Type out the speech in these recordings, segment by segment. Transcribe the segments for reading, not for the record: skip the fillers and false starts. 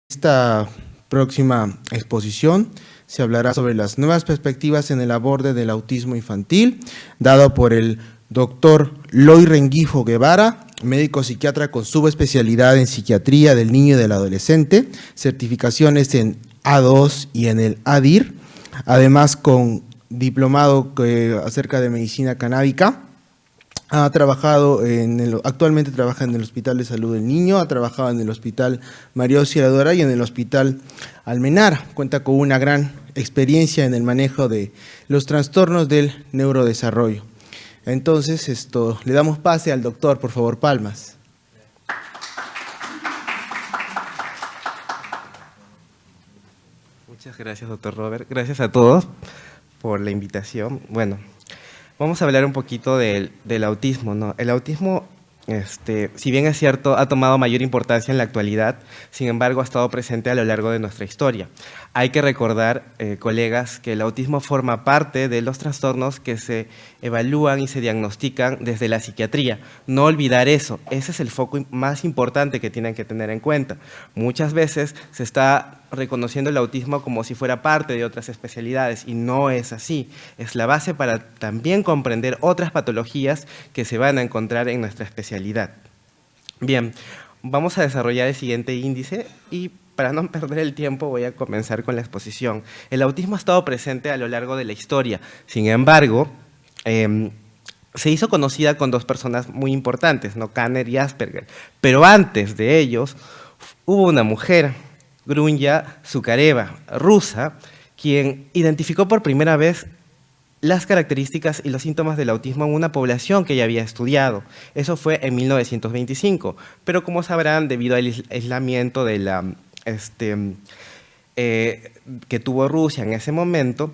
Esta próxima exposición se hablará sobre las nuevas perspectivas en el aborde del autismo infantil, dado por el doctor Loy Rengifo Guevara, médico psiquiatra con subespecialidad en psiquiatría del niño y del adolescente, certificaciones en A2 y en el ADIR, además con diplomado acerca de medicina canábica. Ha trabajado actualmente trabaja en el Hospital de Salud del Niño, ha trabajado en el Hospital María Auxiliadora y en el Hospital Almenara. Cuenta con una gran experiencia en el manejo de los trastornos del neurodesarrollo. Entonces, le damos pase al doctor, por favor, palmas. Muchas gracias, doctor Robert. Gracias a todos por la invitación. Bueno, vamos a hablar un poquito del autismo, ¿no? El autismo, si bien es cierto, ha tomado mayor importancia en la actualidad, sin embargo, ha estado presente a lo largo de nuestra historia. Hay que recordar, colegas, que el autismo forma parte de los trastornos que se evalúan y se diagnostican desde la psiquiatría. No olvidar eso, ese es el foco más importante que tienen que tener en cuenta. Muchas veces se está reconociendo el autismo como si fuera parte de otras especialidades y no es así. Es la base para también comprender otras patologías que se van a encontrar en nuestra especialidad. Bien, vamos a desarrollar el siguiente índice y para no perder el tiempo voy a comenzar con la exposición. El autismo ha estado presente a lo largo de la historia, sin embargo, se hizo conocida con dos personas muy importantes, ¿no? Kanner y Asperger, pero antes de ellos hubo una mujer, Grunya Zukareva, rusa, quien identificó por primera vez las características y los síntomas del autismo en una población que ella había estudiado. Eso fue en 1925, pero como sabrán, debido al aislamiento de que tuvo Rusia en ese momento,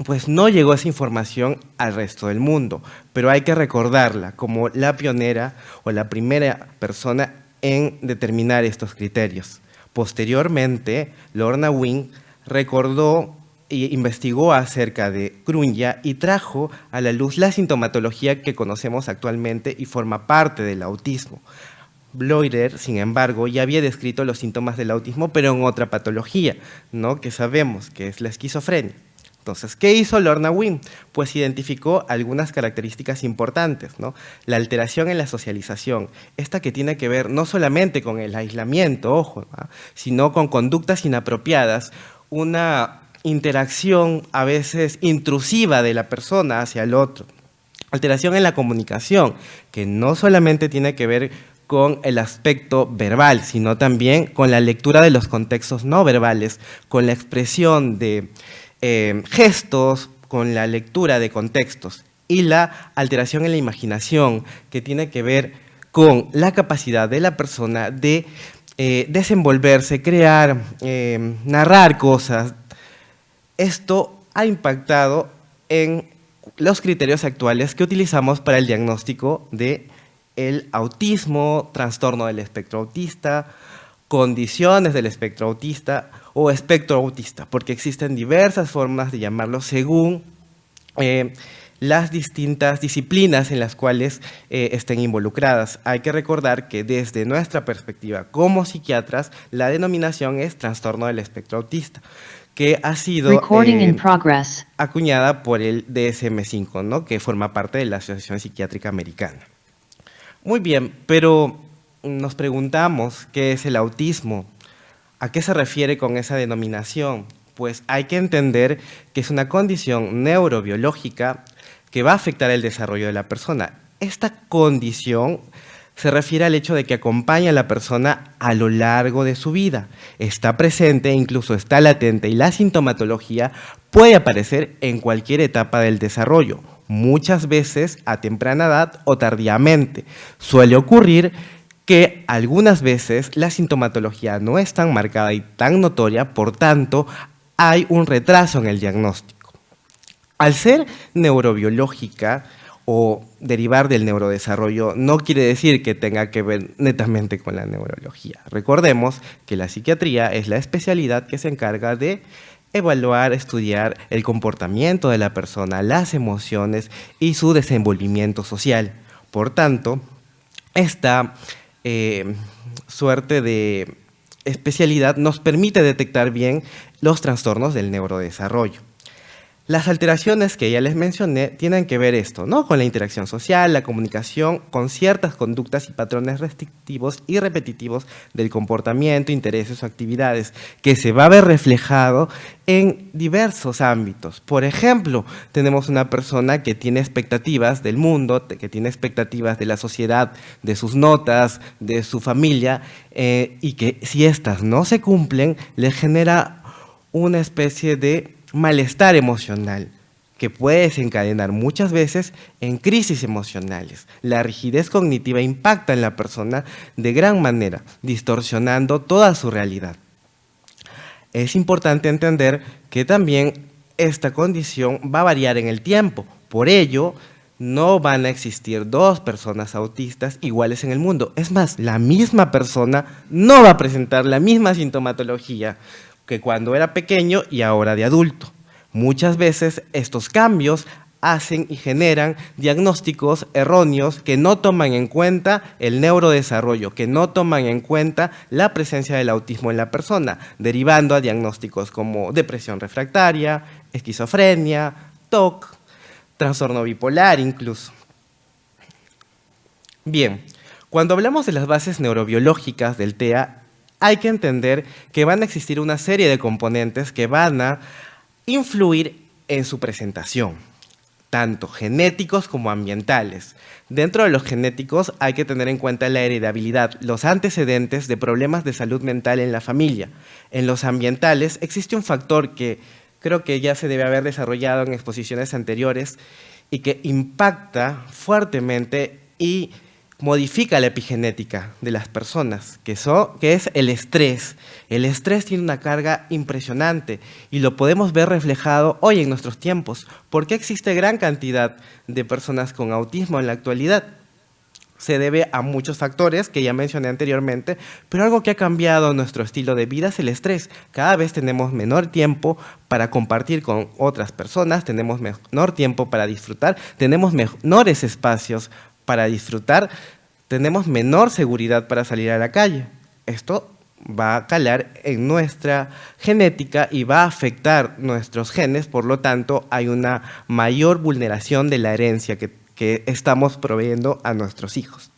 pues no llegó esa información al resto del mundo, pero hay que recordarla como la pionera o la primera persona en determinar estos criterios. Posteriormente, Lorna Wing recordó e investigó acerca de Grunya y trajo a la luz la sintomatología que conocemos actualmente y forma parte del autismo. Bloider, sin embargo, ya había descrito los síntomas del autismo, pero en otra patología, ¿no? Que sabemos que es la esquizofrenia. Entonces, ¿qué hizo Lorna Wing? Pues identificó algunas características importantes, ¿no? La alteración en la socialización, esta que tiene que ver no solamente con el aislamiento, ojo, ¿no? Sino con conductas inapropiadas, una interacción a veces intrusiva de la persona hacia el otro. Alteración en la comunicación, que no solamente tiene que ver con el aspecto verbal, sino también con la lectura de los contextos no verbales, con la expresión de gestos, con la lectura de contextos, y la alteración en la imaginación, que tiene que ver con la capacidad de la persona de desenvolverse, crear, narrar cosas. Esto ha impactado en los criterios actuales que utilizamos para el diagnóstico del autismo, trastorno del espectro autista, condiciones del espectro autista o espectro autista, porque existen diversas formas de llamarlo según las distintas disciplinas en las cuales estén involucradas. Hay que recordar que desde nuestra perspectiva como psiquiatras, la denominación es trastorno del espectro autista, que ha sido acuñada por el DSM-5, ¿no? Que forma parte de la Asociación Psiquiátrica Americana. Muy bien, pero nos preguntamos qué es el autismo, a qué se refiere con esa denominación. Pues hay que entender que es una condición neurobiológica que va a afectar el desarrollo de la persona. Esta condición se refiere al hecho de que acompaña a la persona a lo largo de su vida. Está presente, incluso está latente, y la sintomatología puede aparecer en cualquier etapa del desarrollo, muchas veces a temprana edad o tardíamente. Suele ocurrir que algunas veces la sintomatología no es tan marcada y tan notoria, por tanto, hay un retraso en el diagnóstico. Al ser neurobiológica o derivar del neurodesarrollo, no quiere decir que tenga que ver netamente con la neurología. Recordemos que la psiquiatría es la especialidad que se encarga de evaluar, estudiar el comportamiento de la persona, las emociones y su desenvolvimiento social. Por tanto, esta suerte de especialidad nos permite detectar bien los trastornos del neurodesarrollo. Las alteraciones que ya les mencioné tienen que ver esto, ¿no? Con la interacción social, la comunicación, con ciertas conductas y patrones restrictivos y repetitivos del comportamiento, intereses o actividades, que se va a ver reflejado en diversos ámbitos. Por ejemplo, tenemos una persona que tiene expectativas del mundo, que tiene expectativas de la sociedad, de sus notas, de su familia, y que si estas no se cumplen, le genera una especie de malestar emocional que puede desencadenar muchas veces en crisis emocionales. La rigidez cognitiva impacta en la persona de gran manera, distorsionando toda su realidad. Es importante entender que también esta condición va a variar en el tiempo. Por ello, no van a existir dos personas autistas iguales en el mundo. Es más, la misma persona no va a presentar la misma sintomatología que cuando era pequeño y ahora de adulto. Muchas veces estos cambios hacen y generan diagnósticos erróneos que no toman en cuenta el neurodesarrollo, que no toman en cuenta la presencia del autismo en la persona, derivando a diagnósticos como depresión refractaria, esquizofrenia, TOC, trastorno bipolar incluso. Bien, cuando hablamos de las bases neurobiológicas del TEA, hay que entender que van a existir una serie de componentes que van a influir en su presentación, tanto genéticos como ambientales. Dentro de los genéticos hay que tener en cuenta la heredabilidad, los antecedentes de problemas de salud mental en la familia. En los ambientales existe un factor que creo que ya se debe haber desarrollado en exposiciones anteriores y que impacta fuertemente y modifica la epigenética de las personas, que es el estrés. El estrés tiene una carga impresionante y lo podemos ver reflejado hoy en nuestros tiempos. ¿Por qué existe gran cantidad de personas con autismo en la actualidad? Se debe a muchos factores que ya mencioné anteriormente, pero algo que ha cambiado nuestro estilo de vida es el estrés. Cada vez tenemos menor tiempo para compartir con otras personas, tenemos menor tiempo para disfrutar, tenemos menores espacios para disfrutar, tenemos menor seguridad para salir a la calle. Esto va a calar en nuestra genética y va a afectar nuestros genes, por lo tanto hay una mayor vulneración de la herencia que estamos proveyendo a nuestros hijos.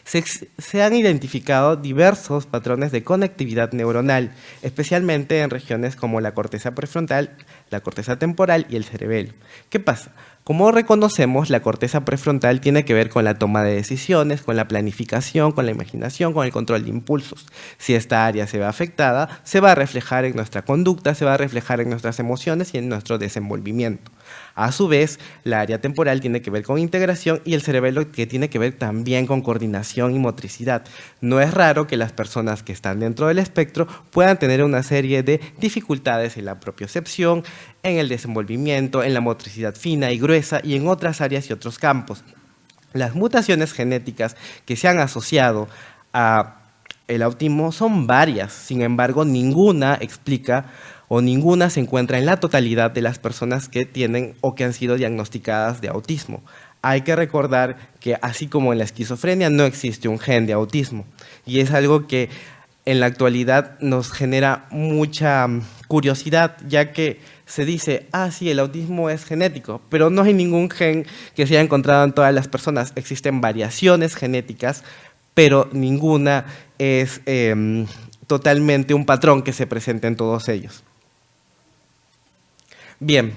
Se han identificado diversos patrones de conectividad neuronal, especialmente en regiones como la corteza prefrontal, la corteza temporal y el cerebelo. ¿Qué pasa? Como reconocemos, la corteza prefrontal tiene que ver con la toma de decisiones, con la planificación, con la imaginación, con el control de impulsos. Si esta área se ve afectada, se va a reflejar en nuestra conducta, se va a reflejar en nuestras emociones y en nuestro desenvolvimiento. A su vez, la área temporal tiene que ver con integración y el cerebelo que tiene que ver también con coordinación y motricidad. No es raro que las personas que están dentro del espectro puedan tener una serie de dificultades en la propiocepción, en el desenvolvimiento, en la motricidad fina y gruesa y en otras áreas y otros campos. Las mutaciones genéticas que se han asociado a el autismo son varias, sin embargo, ninguna explica o ninguna se encuentra en la totalidad de las personas que tienen o que han sido diagnosticadas de autismo. Hay que recordar que así como en la esquizofrenia no existe un gen de autismo y es algo que en la actualidad nos genera mucha curiosidad, ya que se dice, sí, el autismo es genético, pero no hay ningún gen que se haya encontrado en todas las personas. Existen variaciones genéticas, pero ninguna es totalmente un patrón que se presente en todos ellos. Bien,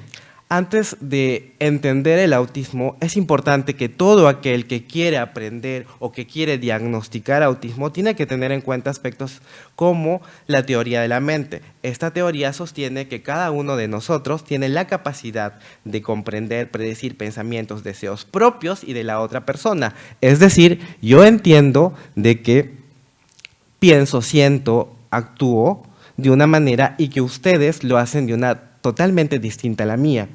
antes de entender el autismo, es importante que todo aquel que quiere aprender o que quiere diagnosticar autismo tiene que tener en cuenta aspectos como la teoría de la mente. Esta teoría sostiene que cada uno de nosotros tiene la capacidad de comprender, predecir pensamientos, deseos propios y de la otra persona. Es decir, yo entiendo de que pienso, siento, actúo de una manera y que ustedes lo hacen de una totalmente distinta a la mía.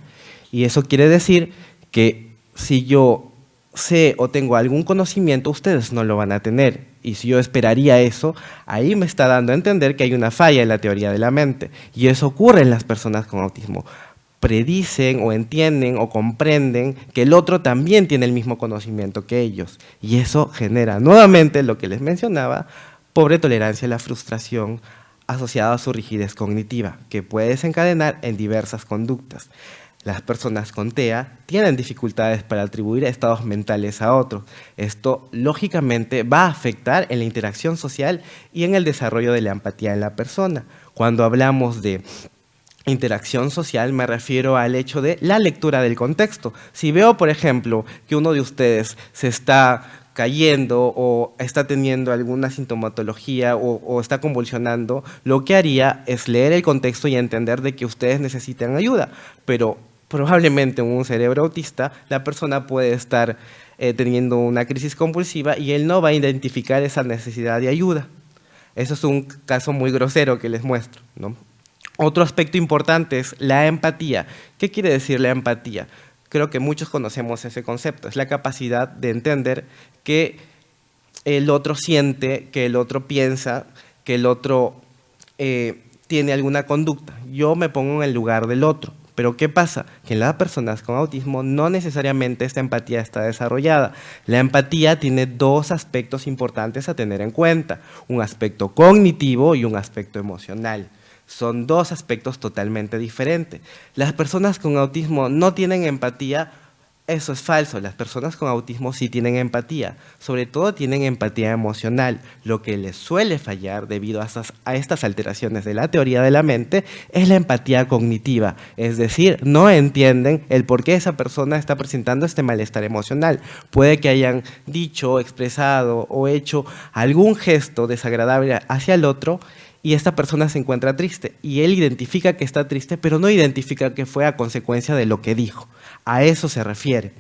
Y eso quiere decir que si yo sé o tengo algún conocimiento, ustedes no lo van a tener. Y si yo esperaría eso, ahí me está dando a entender que hay una falla en la teoría de la mente. Y eso ocurre en las personas con autismo. Predicen o entienden o comprenden que el otro también tiene el mismo conocimiento que ellos. Y eso genera nuevamente lo que les mencionaba, pobre tolerancia a la frustración asociada a su rigidez cognitiva, que puede desencadenar en diversas conductas. Las personas con TEA tienen dificultades para atribuir estados mentales a otros. Esto, lógicamente, va a afectar en la interacción social y en el desarrollo de la empatía en la persona. Cuando hablamos de interacción social, me refiero al hecho de la lectura del contexto. Si veo, por ejemplo, que uno de ustedes se está cayendo o está teniendo alguna sintomatología o está convulsionando, lo que haría es leer el contexto y entender de que ustedes necesitan ayuda, pero probablemente en un cerebro autista la persona puede estar teniendo una crisis compulsiva y él no va a identificar esa necesidad de ayuda. Eso es un caso muy grosero que les muestro, ¿no? Otro aspecto importante es la empatía. ¿Qué quiere decir la empatía? Creo que muchos conocemos ese concepto. Es la capacidad de entender que el otro siente, que el otro piensa, que el otro tiene alguna conducta. Yo me pongo en el lugar del otro. Pero ¿qué pasa? Que en las personas con autismo no necesariamente esta empatía está desarrollada. La empatía tiene dos aspectos importantes a tener en cuenta. Un aspecto cognitivo y un aspecto emocional. Son dos aspectos totalmente diferentes. Las personas con autismo no tienen empatía, eso es falso. Las personas con autismo sí tienen empatía, sobre todo tienen empatía emocional. Lo que les suele fallar debido a estas alteraciones de la teoría de la mente es la empatía cognitiva, es decir, no entienden el por qué esa persona está presentando este malestar emocional. Puede que hayan dicho, expresado o hecho algún gesto desagradable hacia el otro y esta persona se encuentra triste y él identifica que está triste, pero no identifica que fue a consecuencia de lo que dijo. A eso se refiere.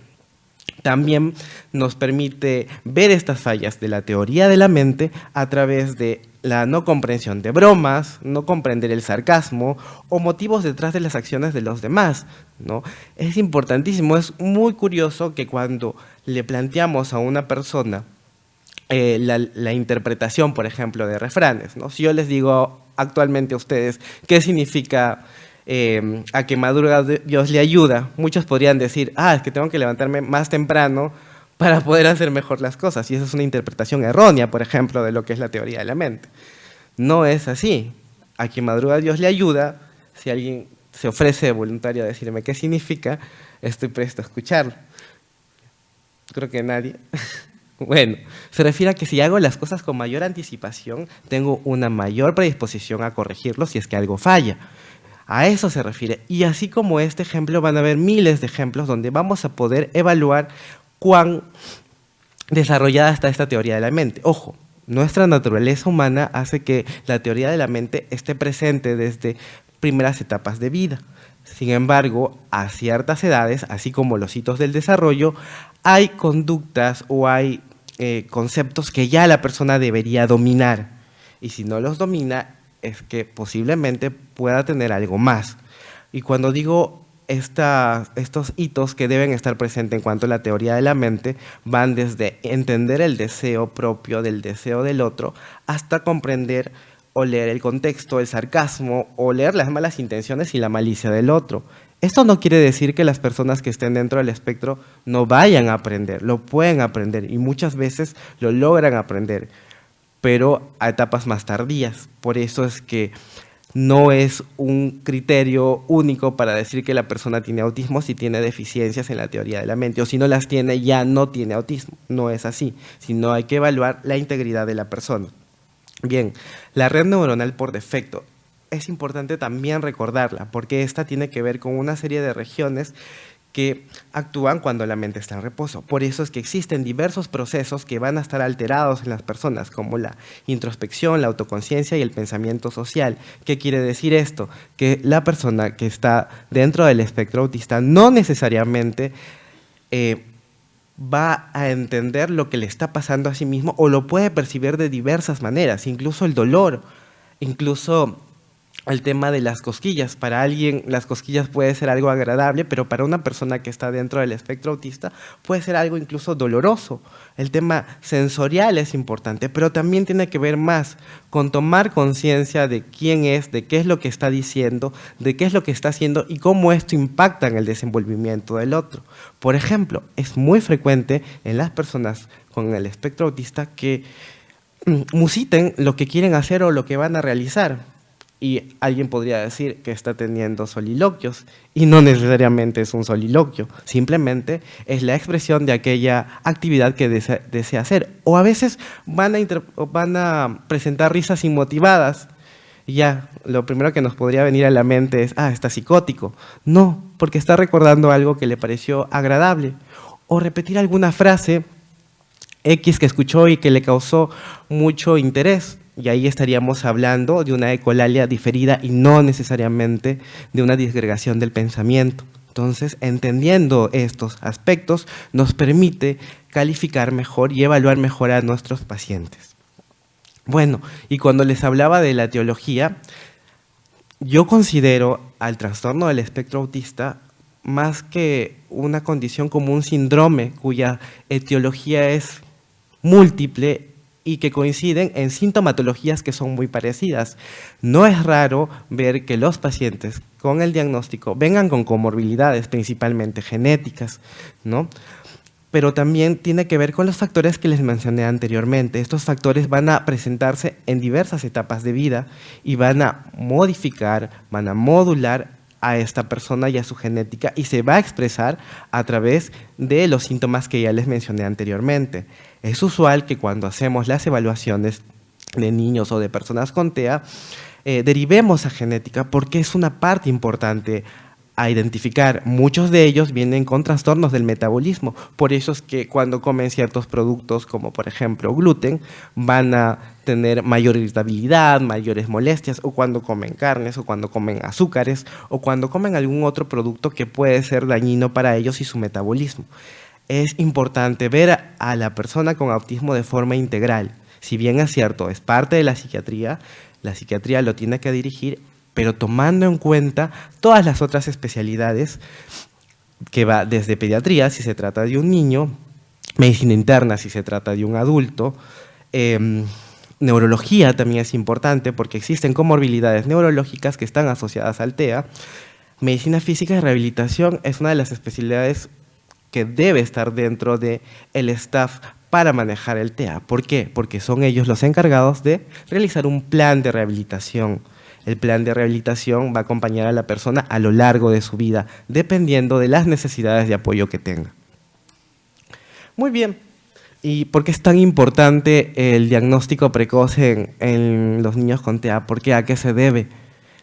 También nos permite ver estas fallas de la teoría de la mente a través de la no comprensión de bromas, no comprender el sarcasmo o motivos detrás de las acciones de los demás, ¿no? Es importantísimo, es muy curioso que cuando le planteamos a una persona la interpretación, por ejemplo, de refranes, ¿no? Si yo les digo actualmente a ustedes qué significa a que madruga Dios le ayuda, muchos podrían decir, es que tengo que levantarme más temprano para poder hacer mejor las cosas. Y esa es una interpretación errónea, por ejemplo, de lo que es la teoría de la mente. No es así. A que madruga Dios le ayuda, si alguien se ofrece voluntario a decirme qué significa, estoy presto a escucharlo. Creo que nadie. Bueno, se refiere a que si hago las cosas con mayor anticipación, tengo una mayor predisposición a corregirlo si es que algo falla. A eso se refiere. Y así como este ejemplo, van a haber miles de ejemplos donde vamos a poder evaluar cuán desarrollada está esta teoría de la mente. Ojo, nuestra naturaleza humana hace que la teoría de la mente esté presente desde primeras etapas de vida. Sin embargo, a ciertas edades, así como los hitos del desarrollo, hay conductas o hay conceptos que ya la persona debería dominar. Y si no los domina, es que posiblemente pueda tener algo más. Y cuando digo estos hitos que deben estar presentes en cuanto a la teoría de la mente, van desde entender el deseo propio del deseo del otro, hasta comprender o leer el contexto, el sarcasmo, o leer las malas intenciones y la malicia del otro. Esto no quiere decir que las personas que estén dentro del espectro no vayan a aprender, lo pueden aprender y muchas veces lo logran aprender, pero a etapas más tardías. Por eso es que no es un criterio único para decir que la persona tiene autismo si tiene deficiencias en la teoría de la mente, o si no las tiene ya no tiene autismo. No es así, sino hay que evaluar la integridad de la persona. Bien, la red neuronal por defecto. Es importante también recordarla, porque esta tiene que ver con una serie de regiones que actúan cuando la mente está en reposo. Por eso es que existen diversos procesos que van a estar alterados en las personas, como la introspección, la autoconciencia y el pensamiento social. ¿Qué quiere decir esto? Que la persona que está dentro del espectro autista no necesariamente va a entender lo que le está pasando a sí mismo o lo puede percibir de diversas maneras, incluso el dolor, incluso el tema de las cosquillas. Para alguien las cosquillas puede ser algo agradable, pero para una persona que está dentro del espectro autista puede ser algo incluso doloroso. El tema sensorial es importante, pero también tiene que ver más con tomar conciencia de quién es, de qué es lo que está diciendo, de qué es lo que está haciendo y cómo esto impacta en el desenvolvimiento del otro. Por ejemplo, es muy frecuente en las personas con el espectro autista que musiten lo que quieren hacer o lo que van a realizar. Y alguien podría decir que está teniendo soliloquios, y no necesariamente es un soliloquio, simplemente es la expresión de aquella actividad que desea hacer. O a veces van a presentar risas inmotivadas, y ya, lo primero que nos podría venir a la mente es, está psicótico. No, porque está recordando algo que le pareció agradable. O repetir alguna frase X que escuchó y que le causó mucho interés. Y ahí estaríamos hablando de una ecolalia diferida y no necesariamente de una disgregación del pensamiento. Entonces, entendiendo estos aspectos, nos permite calificar mejor y evaluar mejor a nuestros pacientes. Bueno, y cuando les hablaba de la etiología, yo considero al trastorno del espectro autista más que una condición como un síndrome cuya etiología es múltiple y que coinciden en sintomatologías que son muy parecidas. No es raro ver que los pacientes con el diagnóstico vengan con comorbilidades, principalmente genéticas, ¿no? Pero también tiene que ver con los factores que les mencioné anteriormente. Estos factores van a presentarse en diversas etapas de vida y van a modificar, van a modular a esta persona y a su genética, y se va a expresar a través de los síntomas que ya les mencioné anteriormente. Es usual que cuando hacemos las evaluaciones de niños o de personas con TEA, derivemos a genética porque es una parte importante a identificar. Muchos de ellos vienen con trastornos del metabolismo, por eso es que cuando comen ciertos productos como por ejemplo gluten, van a tener mayor irritabilidad, mayores molestias, o cuando comen carnes, o cuando comen azúcares, o cuando comen algún otro producto que puede ser dañino para ellos y su metabolismo. Es importante ver a la persona con autismo de forma integral. Si bien es cierto, es parte de la psiquiatría lo tiene que dirigir, pero tomando en cuenta todas las otras especialidades que va desde pediatría, si se trata de un niño, medicina interna, si se trata de un adulto, neurología también es importante porque existen comorbilidades neurológicas que están asociadas al TEA. Medicina física y rehabilitación es una de las especialidades que debe estar dentro del staff para manejar el TEA. ¿Por qué? Porque son ellos los encargados de realizar un plan de rehabilitación. El plan de rehabilitación va a acompañar a la persona a lo largo de su vida, dependiendo de las necesidades de apoyo que tenga. Muy bien. ¿Y por qué es tan importante el diagnóstico precoz en los niños con TEA? ¿Por qué? ¿A qué se debe?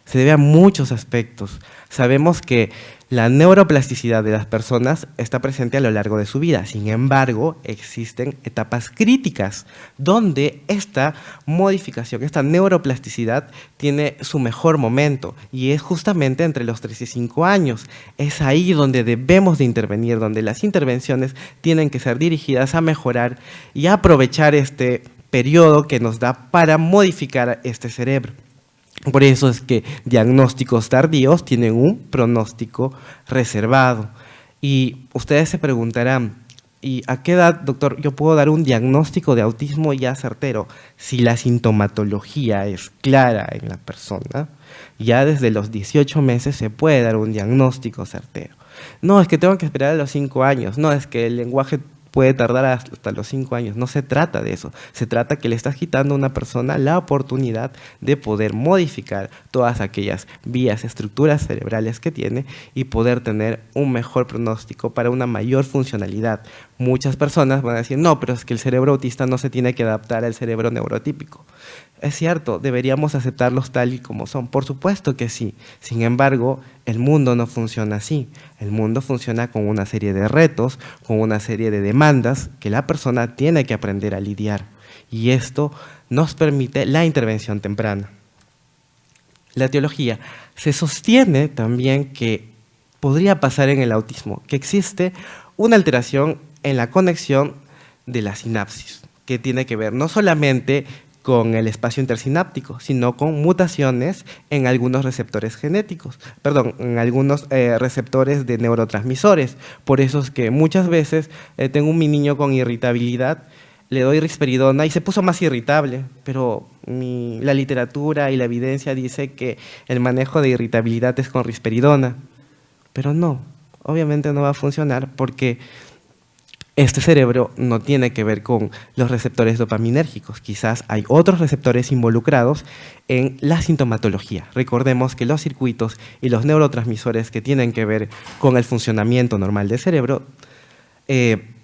Se debe a muchos aspectos. Sabemos que la neuroplasticidad de las personas está presente a lo largo de su vida. Sin embargo, existen etapas críticas donde esta modificación, esta neuroplasticidad tiene su mejor momento, y es justamente entre los 3 y 5 años. Es ahí donde debemos de intervenir, donde las intervenciones tienen que ser dirigidas a mejorar y a aprovechar este periodo que nos da para modificar este cerebro. Por eso es que diagnósticos tardíos tienen un pronóstico reservado. Y ustedes se preguntarán, ¿y a qué edad, doctor, yo puedo dar un diagnóstico de autismo ya certero? Si la sintomatología es clara en la persona, ya desde los 18 meses se puede dar un diagnóstico certero. No, es que tengo que esperar a los 5 años. No, es que el lenguaje puede tardar hasta los 5 años. No se trata de eso. Se trata que le estás quitando a una persona la oportunidad de poder modificar todas aquellas vías, estructuras cerebrales que tiene y poder tener un mejor pronóstico para una mayor funcionalidad. Muchas personas van a decir, no, pero es que el cerebro autista no se tiene que adaptar al cerebro neurotípico. Es cierto, deberíamos aceptarlos tal y como son. Por supuesto que sí. Sin embargo, el mundo no funciona así. El mundo funciona con una serie de retos, con una serie de demandas que la persona tiene que aprender a lidiar. Y esto nos permite la intervención temprana. La etiología se sostiene también que podría pasar en el autismo, que existe una alteración en la conexión de la sinapsis, que tiene que ver no solamente con el espacio intersináptico, sino con mutaciones en algunos receptores genéticos, en algunos receptores de neurotransmisores. Por eso es que muchas veces tengo mi niño con irritabilidad, le doy risperidona y se puso más irritable, pero la literatura y la evidencia dice que el manejo de irritabilidad es con risperidona, pero no, obviamente no va a funcionar porque este cerebro no tiene que ver con los receptores dopaminérgicos. Quizás hay otros receptores involucrados en la sintomatología. Recordemos que los circuitos y los neurotransmisores que tienen que ver con el funcionamiento normal del cerebro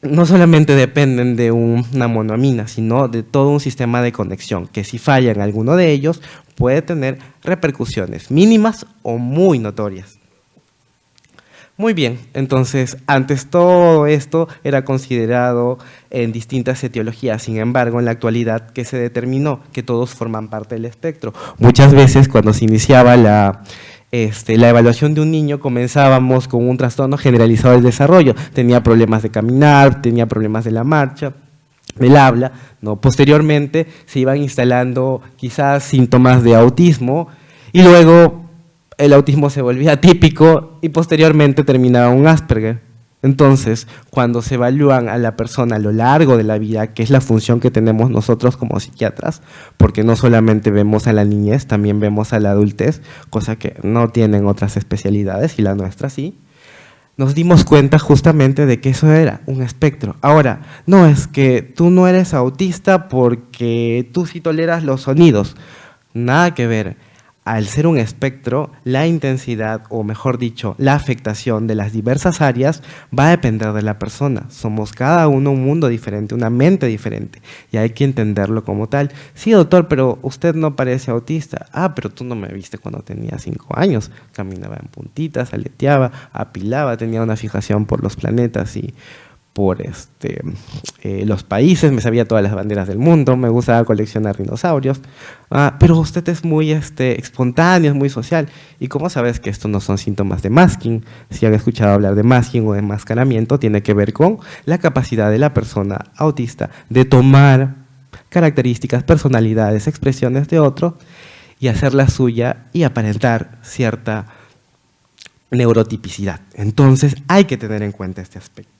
no solamente dependen de una monoamina, sino de todo un sistema de conexión, que si falla en alguno de ellos puede tener repercusiones mínimas o muy notorias. Muy bien, entonces antes todo esto era considerado en distintas etiologías, sin embargo en la actualidad que se determinó que todos forman parte del espectro. Muchas veces cuando se iniciaba la evaluación de un niño comenzábamos con un trastorno generalizado del desarrollo, tenía problemas de caminar, tenía problemas de la marcha, del habla, ¿no? Posteriormente se iban instalando quizás síntomas de autismo y luego el autismo se volvía típico y posteriormente terminaba un Asperger. Entonces, cuando se evalúan a la persona a lo largo de la vida, que es la función que tenemos nosotros como psiquiatras, porque no solamente vemos a la niñez, también vemos a la adultez, cosa que no tienen otras especialidades y la nuestra sí, nos dimos cuenta justamente de que eso era un espectro. Ahora, no es que tú no eres autista porque tú sí toleras los sonidos, nada que ver. Al ser un espectro, la intensidad, o mejor dicho, la afectación de las diversas áreas va a depender de la persona. Somos cada uno un mundo diferente, una mente diferente, y hay que entenderlo como tal. Sí, doctor, pero usted no parece autista. Ah, pero tú no me viste cuando tenía 5 años. Caminaba en puntitas, aleteaba, apilaba, tenía una fijación por los planetas y por los países, me sabía todas las banderas del mundo, me gustaba coleccionar dinosaurios, pero usted es muy espontáneo, es muy social. ¿Y cómo sabes que estos no son síntomas de masking? Si han escuchado hablar de masking o de enmascaramiento, tiene que ver con la capacidad de la persona autista de tomar características, personalidades, expresiones de otro y hacerla suya y aparentar cierta neurotipicidad. Entonces hay que tener en cuenta este aspecto.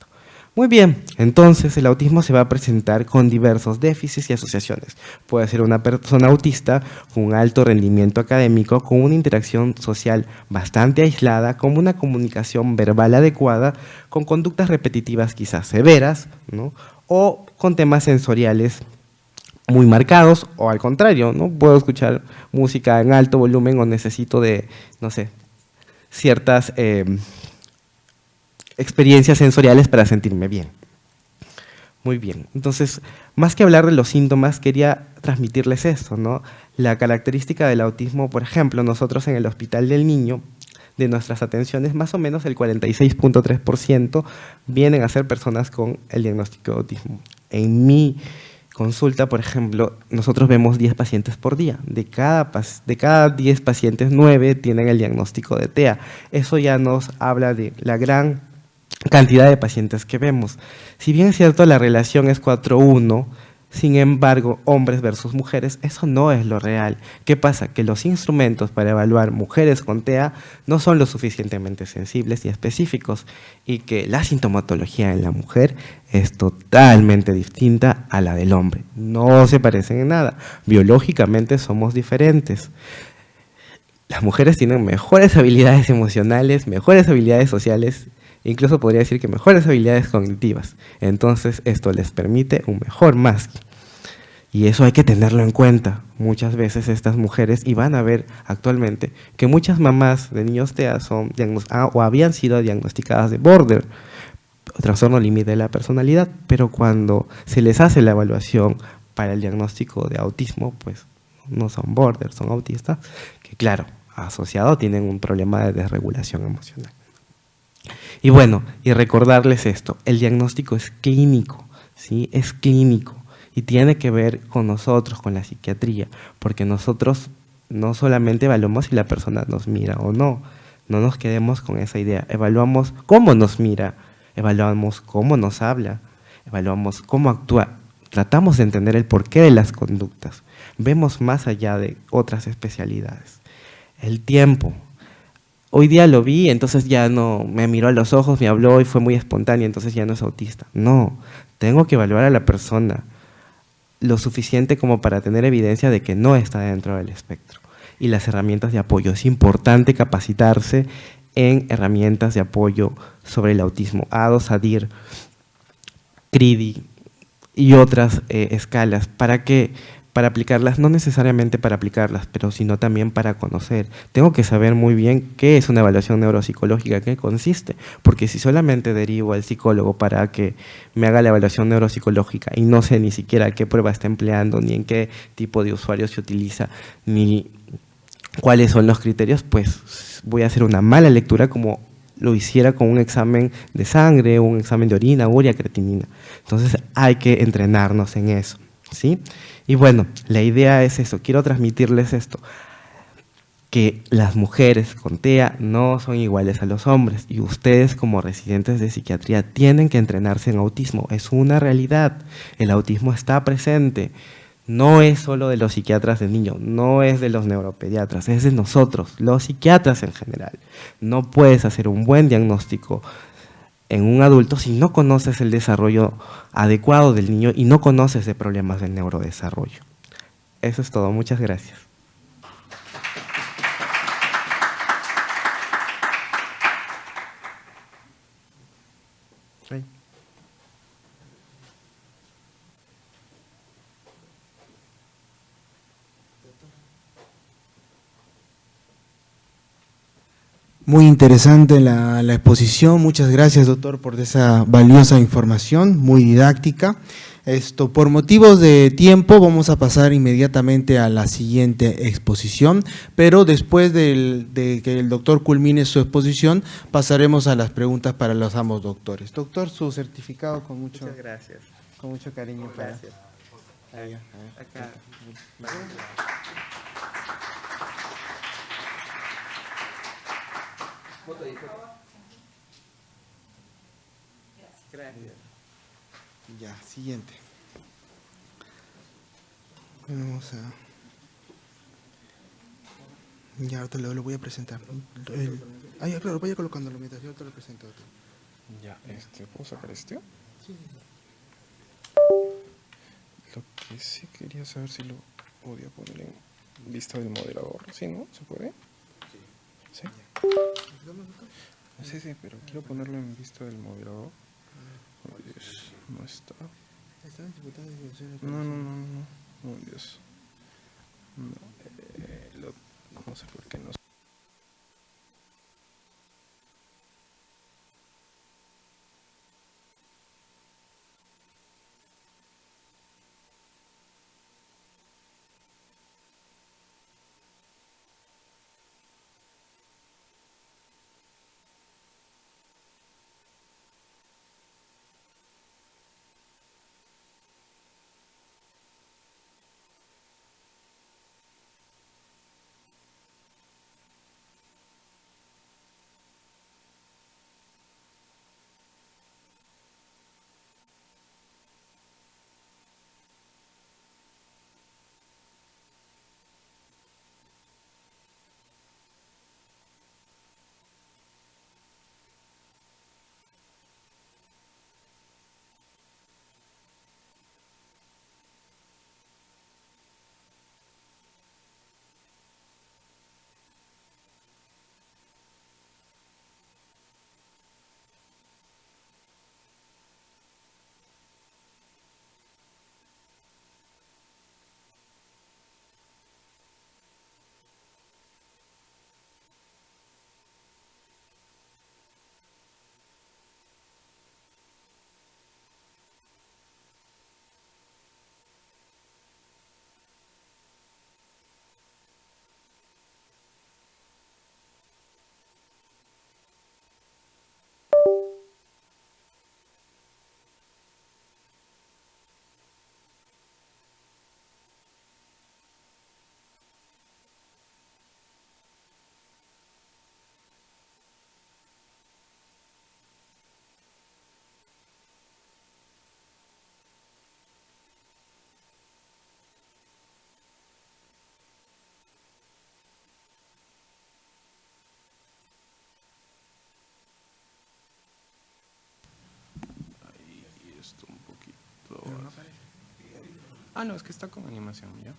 Muy bien, entonces el autismo se va a presentar con diversos déficits y asociaciones. Puede ser una persona autista con un alto rendimiento académico, con una interacción social bastante aislada, con una comunicación verbal adecuada, con conductas repetitivas quizás severas, ¿no? O con temas sensoriales muy marcados, o al contrario, ¿no? Puedo escuchar música en alto volumen o necesito de, no sé, ciertas experiencias sensoriales para sentirme bien. Muy bien, entonces, más que hablar de los síntomas, quería transmitirles esto, ¿no? La característica del autismo, por ejemplo, nosotros en el Hospital del Niño, de nuestras atenciones, más o menos el 46.3% vienen a ser personas con el diagnóstico de autismo. En mi consulta, por ejemplo, nosotros vemos 10 pacientes por día. De cada 10 pacientes, 9 tienen el diagnóstico de TEA. Eso ya nos habla de la gran cantidad de pacientes que vemos. Si bien es cierto, la relación es 4:1, sin embargo, hombres versus mujeres, eso no es lo real. ¿Qué pasa? Que los instrumentos para evaluar mujeres con TEA no son lo suficientemente sensibles y específicos, y que la sintomatología en la mujer es totalmente distinta a la del hombre. No se parecen en nada. Biológicamente somos diferentes. Las mujeres tienen mejores habilidades emocionales, mejores habilidades sociales, incluso podría decir que mejores habilidades cognitivas. Entonces, esto les permite un mejor masking. Y eso hay que tenerlo en cuenta. Muchas veces estas mujeres, y van a ver actualmente, que muchas mamás de niños TEA son o habían sido diagnosticadas de border, trastorno límite de la personalidad, pero cuando se les hace la evaluación para el diagnóstico de autismo, pues no son border, son autistas, que claro, asociado tienen un problema de desregulación emocional. Y bueno, y recordarles esto, el diagnóstico es clínico, ¿sí? Es clínico y tiene que ver con nosotros, con la psiquiatría, porque nosotros no solamente evaluamos si la persona nos mira o no, no nos quedemos con esa idea, evaluamos cómo nos mira, evaluamos cómo nos habla, evaluamos cómo actúa, tratamos de entender el porqué de las conductas, vemos más allá de otras especialidades. El tiempo. Hoy día lo vi, entonces ya no me miró a los ojos, me habló y fue muy espontáneo, entonces ya no es autista. No, tengo que evaluar a la persona lo suficiente como para tener evidencia de que no está dentro del espectro. Y las herramientas de apoyo. Es importante capacitarse en herramientas de apoyo sobre el autismo. ADOS, ADIR, CRIDI y otras escalas. ¿Para qué? Para aplicarlas, no necesariamente para aplicarlas, pero sino también para conocer. Tengo que saber muy bien qué es una evaluación neuropsicológica, qué consiste, porque si solamente derivo al psicólogo para que me haga la evaluación neuropsicológica y no sé ni siquiera qué prueba está empleando, ni en qué tipo de usuario se utiliza, ni cuáles son los criterios, pues voy a hacer una mala lectura como lo hiciera con un examen de sangre, un examen de orina, urea, creatinina. Entonces hay que entrenarnos en eso, ¿sí? Y bueno, la idea es eso, quiero transmitirles esto, que las mujeres con TEA no son iguales a los hombres y ustedes como residentes de psiquiatría tienen que entrenarse en autismo, es una realidad, el autismo está presente, no es solo de los psiquiatras de niños, no es de los neuropediatras, es de nosotros, los psiquiatras en general. No puedes hacer un buen diagnóstico en un adulto si no conoces el desarrollo adecuado del niño y no conoces de problemas del neurodesarrollo. Eso es todo, muchas gracias. Muy interesante la exposición. Muchas gracias, doctor, por esa valiosa información, muy didáctica. Por motivos de tiempo, vamos a pasar inmediatamente a la siguiente exposición, pero después de que el doctor culmine su exposición, pasaremos a las preguntas para los ambos doctores. Doctor, su certificado con mucho, Muchas gracias. con mucho cariño. Gracias. Ahí, Acá. Gracias. Ya, siguiente. Bueno, vamos a… Ya, ahorita lo voy a presentar. Ya, claro, vaya colocándolo mientras yo te lo presento. Ya, ¿puedo sacar este? Sí. Lo que sí quería saber si lo podía poner en vista del modelador. ¿Sí, no? ¿Se puede? Sí. ¿Sí? Sí, pero quiero ponerlo en vista del modelador. Oh, Dios, no está. No. Oh, Dios. No, no sé por qué no. Ahí esto un poquito. No, es que está con animación, ¿ya?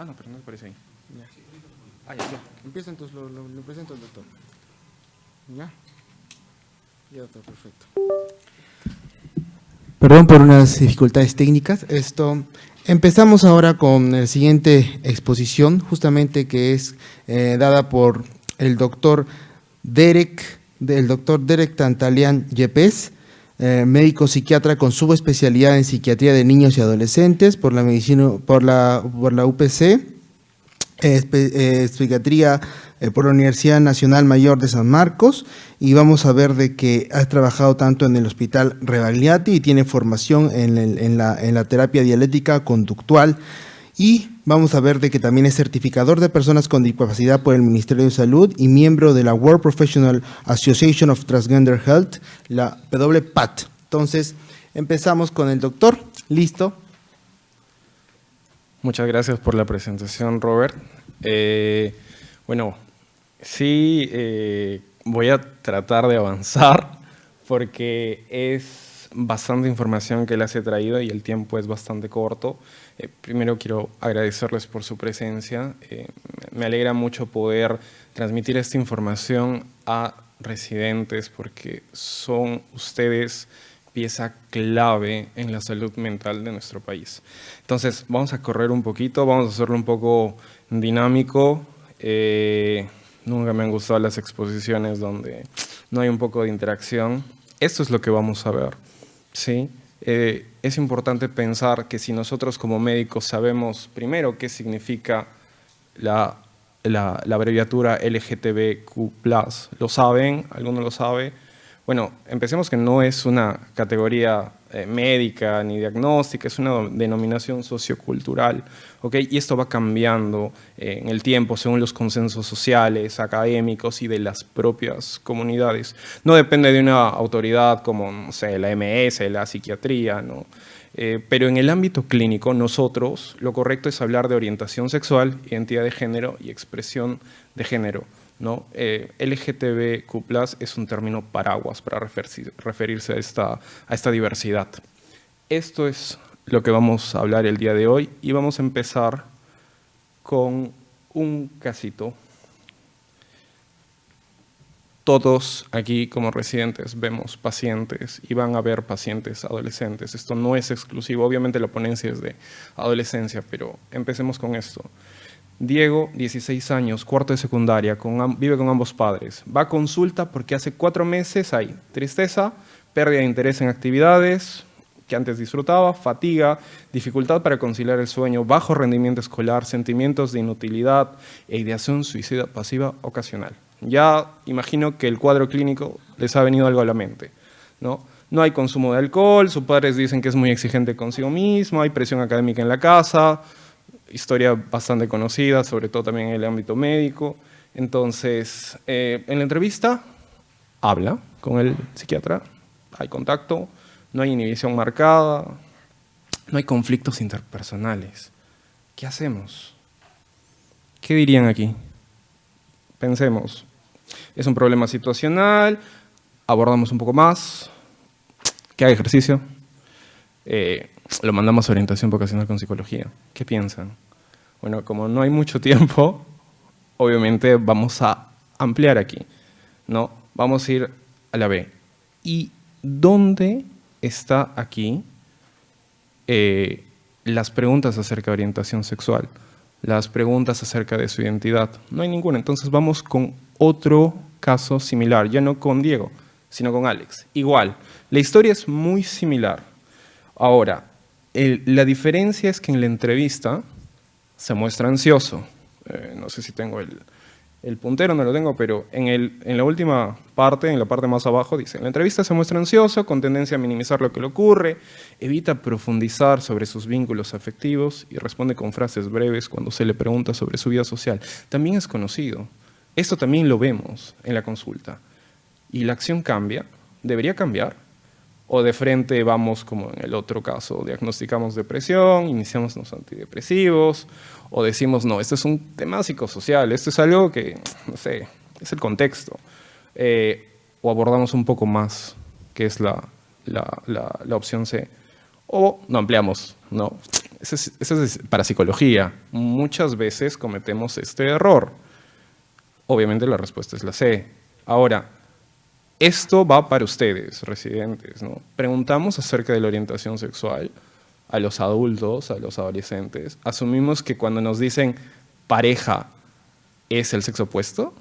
No, pero no aparece ahí. Ya. Ya. Empieza entonces, lo presento al doctor. ¿Ya? Ya, doctor, perfecto. Perdón por unas dificultades técnicas. Empezamos ahora con la siguiente exposición, justamente que es dada por el doctor Derek Tantalian Yepes, médico psiquiatra con subespecialidad en psiquiatría de niños y adolescentes por la UPC, psiquiatría por la Universidad Nacional Mayor de San Marcos, y vamos a ver de que ha trabajado tanto en el Hospital Rebagliati y tiene formación en la terapia dialéctica conductual, y vamos a ver de que también es certificador de personas con discapacidad por el Ministerio de Salud y miembro de la World Professional Association of Transgender Health, la WPAT. Entonces, empezamos con el doctor. ¿Listo? Muchas gracias por la presentación, Robert. Bueno, sí, voy a tratar de avanzar porque es bastante información que les he traído y el tiempo es bastante corto. Primero quiero agradecerles por su presencia. Me alegra mucho poder transmitir esta información a residentes porque son ustedes pieza clave en la salud mental de nuestro país. Entonces, vamos a correr un poquito, vamos a hacerlo un poco dinámico. Nunca me han gustado las exposiciones donde no hay un poco de interacción. Esto es lo que vamos a ver, ¿sí? Es importante pensar que si nosotros como médicos sabemos primero qué significa la abreviatura LGTBQ+, ¿lo saben? ¿Alguno lo sabe? Bueno, empecemos que no es una categoría médica ni diagnóstica, es una denominación sociocultural, ¿ok? Y esto va cambiando en el tiempo según los consensos sociales, académicos y de las propias comunidades. No depende de una autoridad como, no sé, la MS, la psiquiatría, ¿no? Pero en el ámbito clínico, nosotros, lo correcto es hablar de orientación sexual, identidad de género y expresión de género, ¿no? LGTBQ+ es un término paraguas para referirse a esta diversidad. Esto es lo que vamos a hablar el día de hoy y vamos a empezar con un casito. Todos aquí como residentes vemos pacientes y van a ver pacientes adolescentes. Esto no es exclusivo, obviamente la ponencia es de adolescencia, pero empecemos con esto. Diego, 16 años, cuarto de secundaria, vive con ambos padres. Va a consulta porque hace 4 meses hay tristeza, pérdida de interés en actividades que antes disfrutaba, fatiga, dificultad para conciliar el sueño, bajo rendimiento escolar, sentimientos de inutilidad e ideación suicida pasiva ocasional. Ya imagino que el cuadro clínico les ha venido algo a la mente, ¿no? No hay consumo de alcohol, sus padres dicen que es muy exigente consigo mismo, hay presión académica en la casa, historia bastante conocida, sobre todo también en el ámbito médico. Entonces, en la entrevista, habla con el psiquiatra, hay contacto, no hay inhibición marcada, no hay conflictos interpersonales. ¿Qué hacemos? ¿Qué dirían aquí? Pensemos, es un problema situacional, abordamos un poco más, que haga ejercicio, lo mandamos a orientación vocacional con psicología. ¿Qué piensan? Bueno, como no hay mucho tiempo, obviamente vamos a ampliar aquí, ¿no? Vamos a ir a la B. ¿Y dónde está aquí las preguntas acerca de orientación sexual? Las preguntas acerca de su identidad. No hay ninguna. Entonces vamos con otro caso similar, ya no con Diego, sino con Alex. Igual, la historia es muy similar. Ahora, la diferencia es que en la entrevista se muestra ansioso. No sé si tengo el puntero, no lo tengo, pero en la última parte, en la parte más abajo, dice: en la entrevista se muestra ansioso, con tendencia a minimizar lo que le ocurre, evita profundizar sobre sus vínculos afectivos y responde con frases breves cuando se le pregunta sobre su vida social. También es conocido. Esto también lo vemos en la consulta. ¿Y la acción cambia? ¿Debería cambiar? ¿O de frente vamos como en el otro caso, diagnosticamos depresión, iniciamos los antidepresivos, o decimos, no, esto es un tema psicosocial, esto es algo que, no sé, es el contexto? O abordamos un poco más, que es la opción C. O no ampliamos, no. Eso es para psicología. Muchas veces cometemos este error. Obviamente la respuesta es la C. Ahora, Esto va para ustedes, residentes, ¿no? Preguntamos acerca de la orientación sexual a los adultos, a los adolescentes. Asumimos que cuando nos dicen pareja es el sexo opuesto.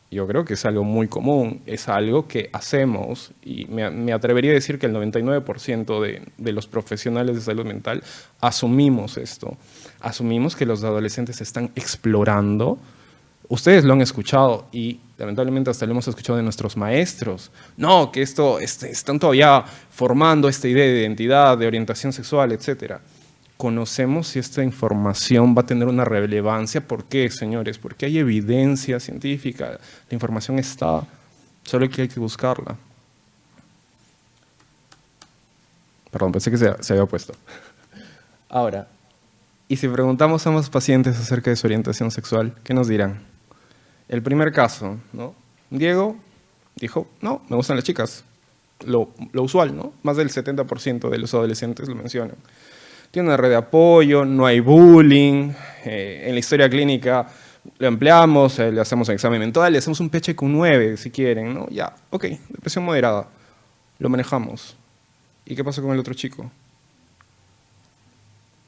Yo creo que es algo muy común, es algo que hacemos y me atrevería a decir que el 99% de los profesionales de salud mental asumimos esto. Asumimos que los adolescentes están explorando. Ustedes lo han escuchado y lamentablemente hasta lo hemos escuchado de nuestros maestros. No, que están todavía formando esta idea de identidad, de orientación sexual, etcétera. Conocemos si esta información va a tener una relevancia. ¿Por qué, señores? Porque hay evidencia científica. La información está, solo que hay que buscarla. Perdón, pensé que se había puesto. Ahora, y si preguntamos a ambos pacientes acerca de su orientación sexual, ¿qué nos dirán? El primer caso, ¿no? Diego dijo, no, me gustan las chicas. Lo usual, ¿no? Más del 70% de los adolescentes lo mencionan. Tiene una red de apoyo, no hay bullying, en la historia clínica lo empleamos, le hacemos un examen mental, le hacemos un PH con 9 si quieren, ¿no? Ya, ok, depresión moderada, lo manejamos. ¿Y qué pasó con el otro chico?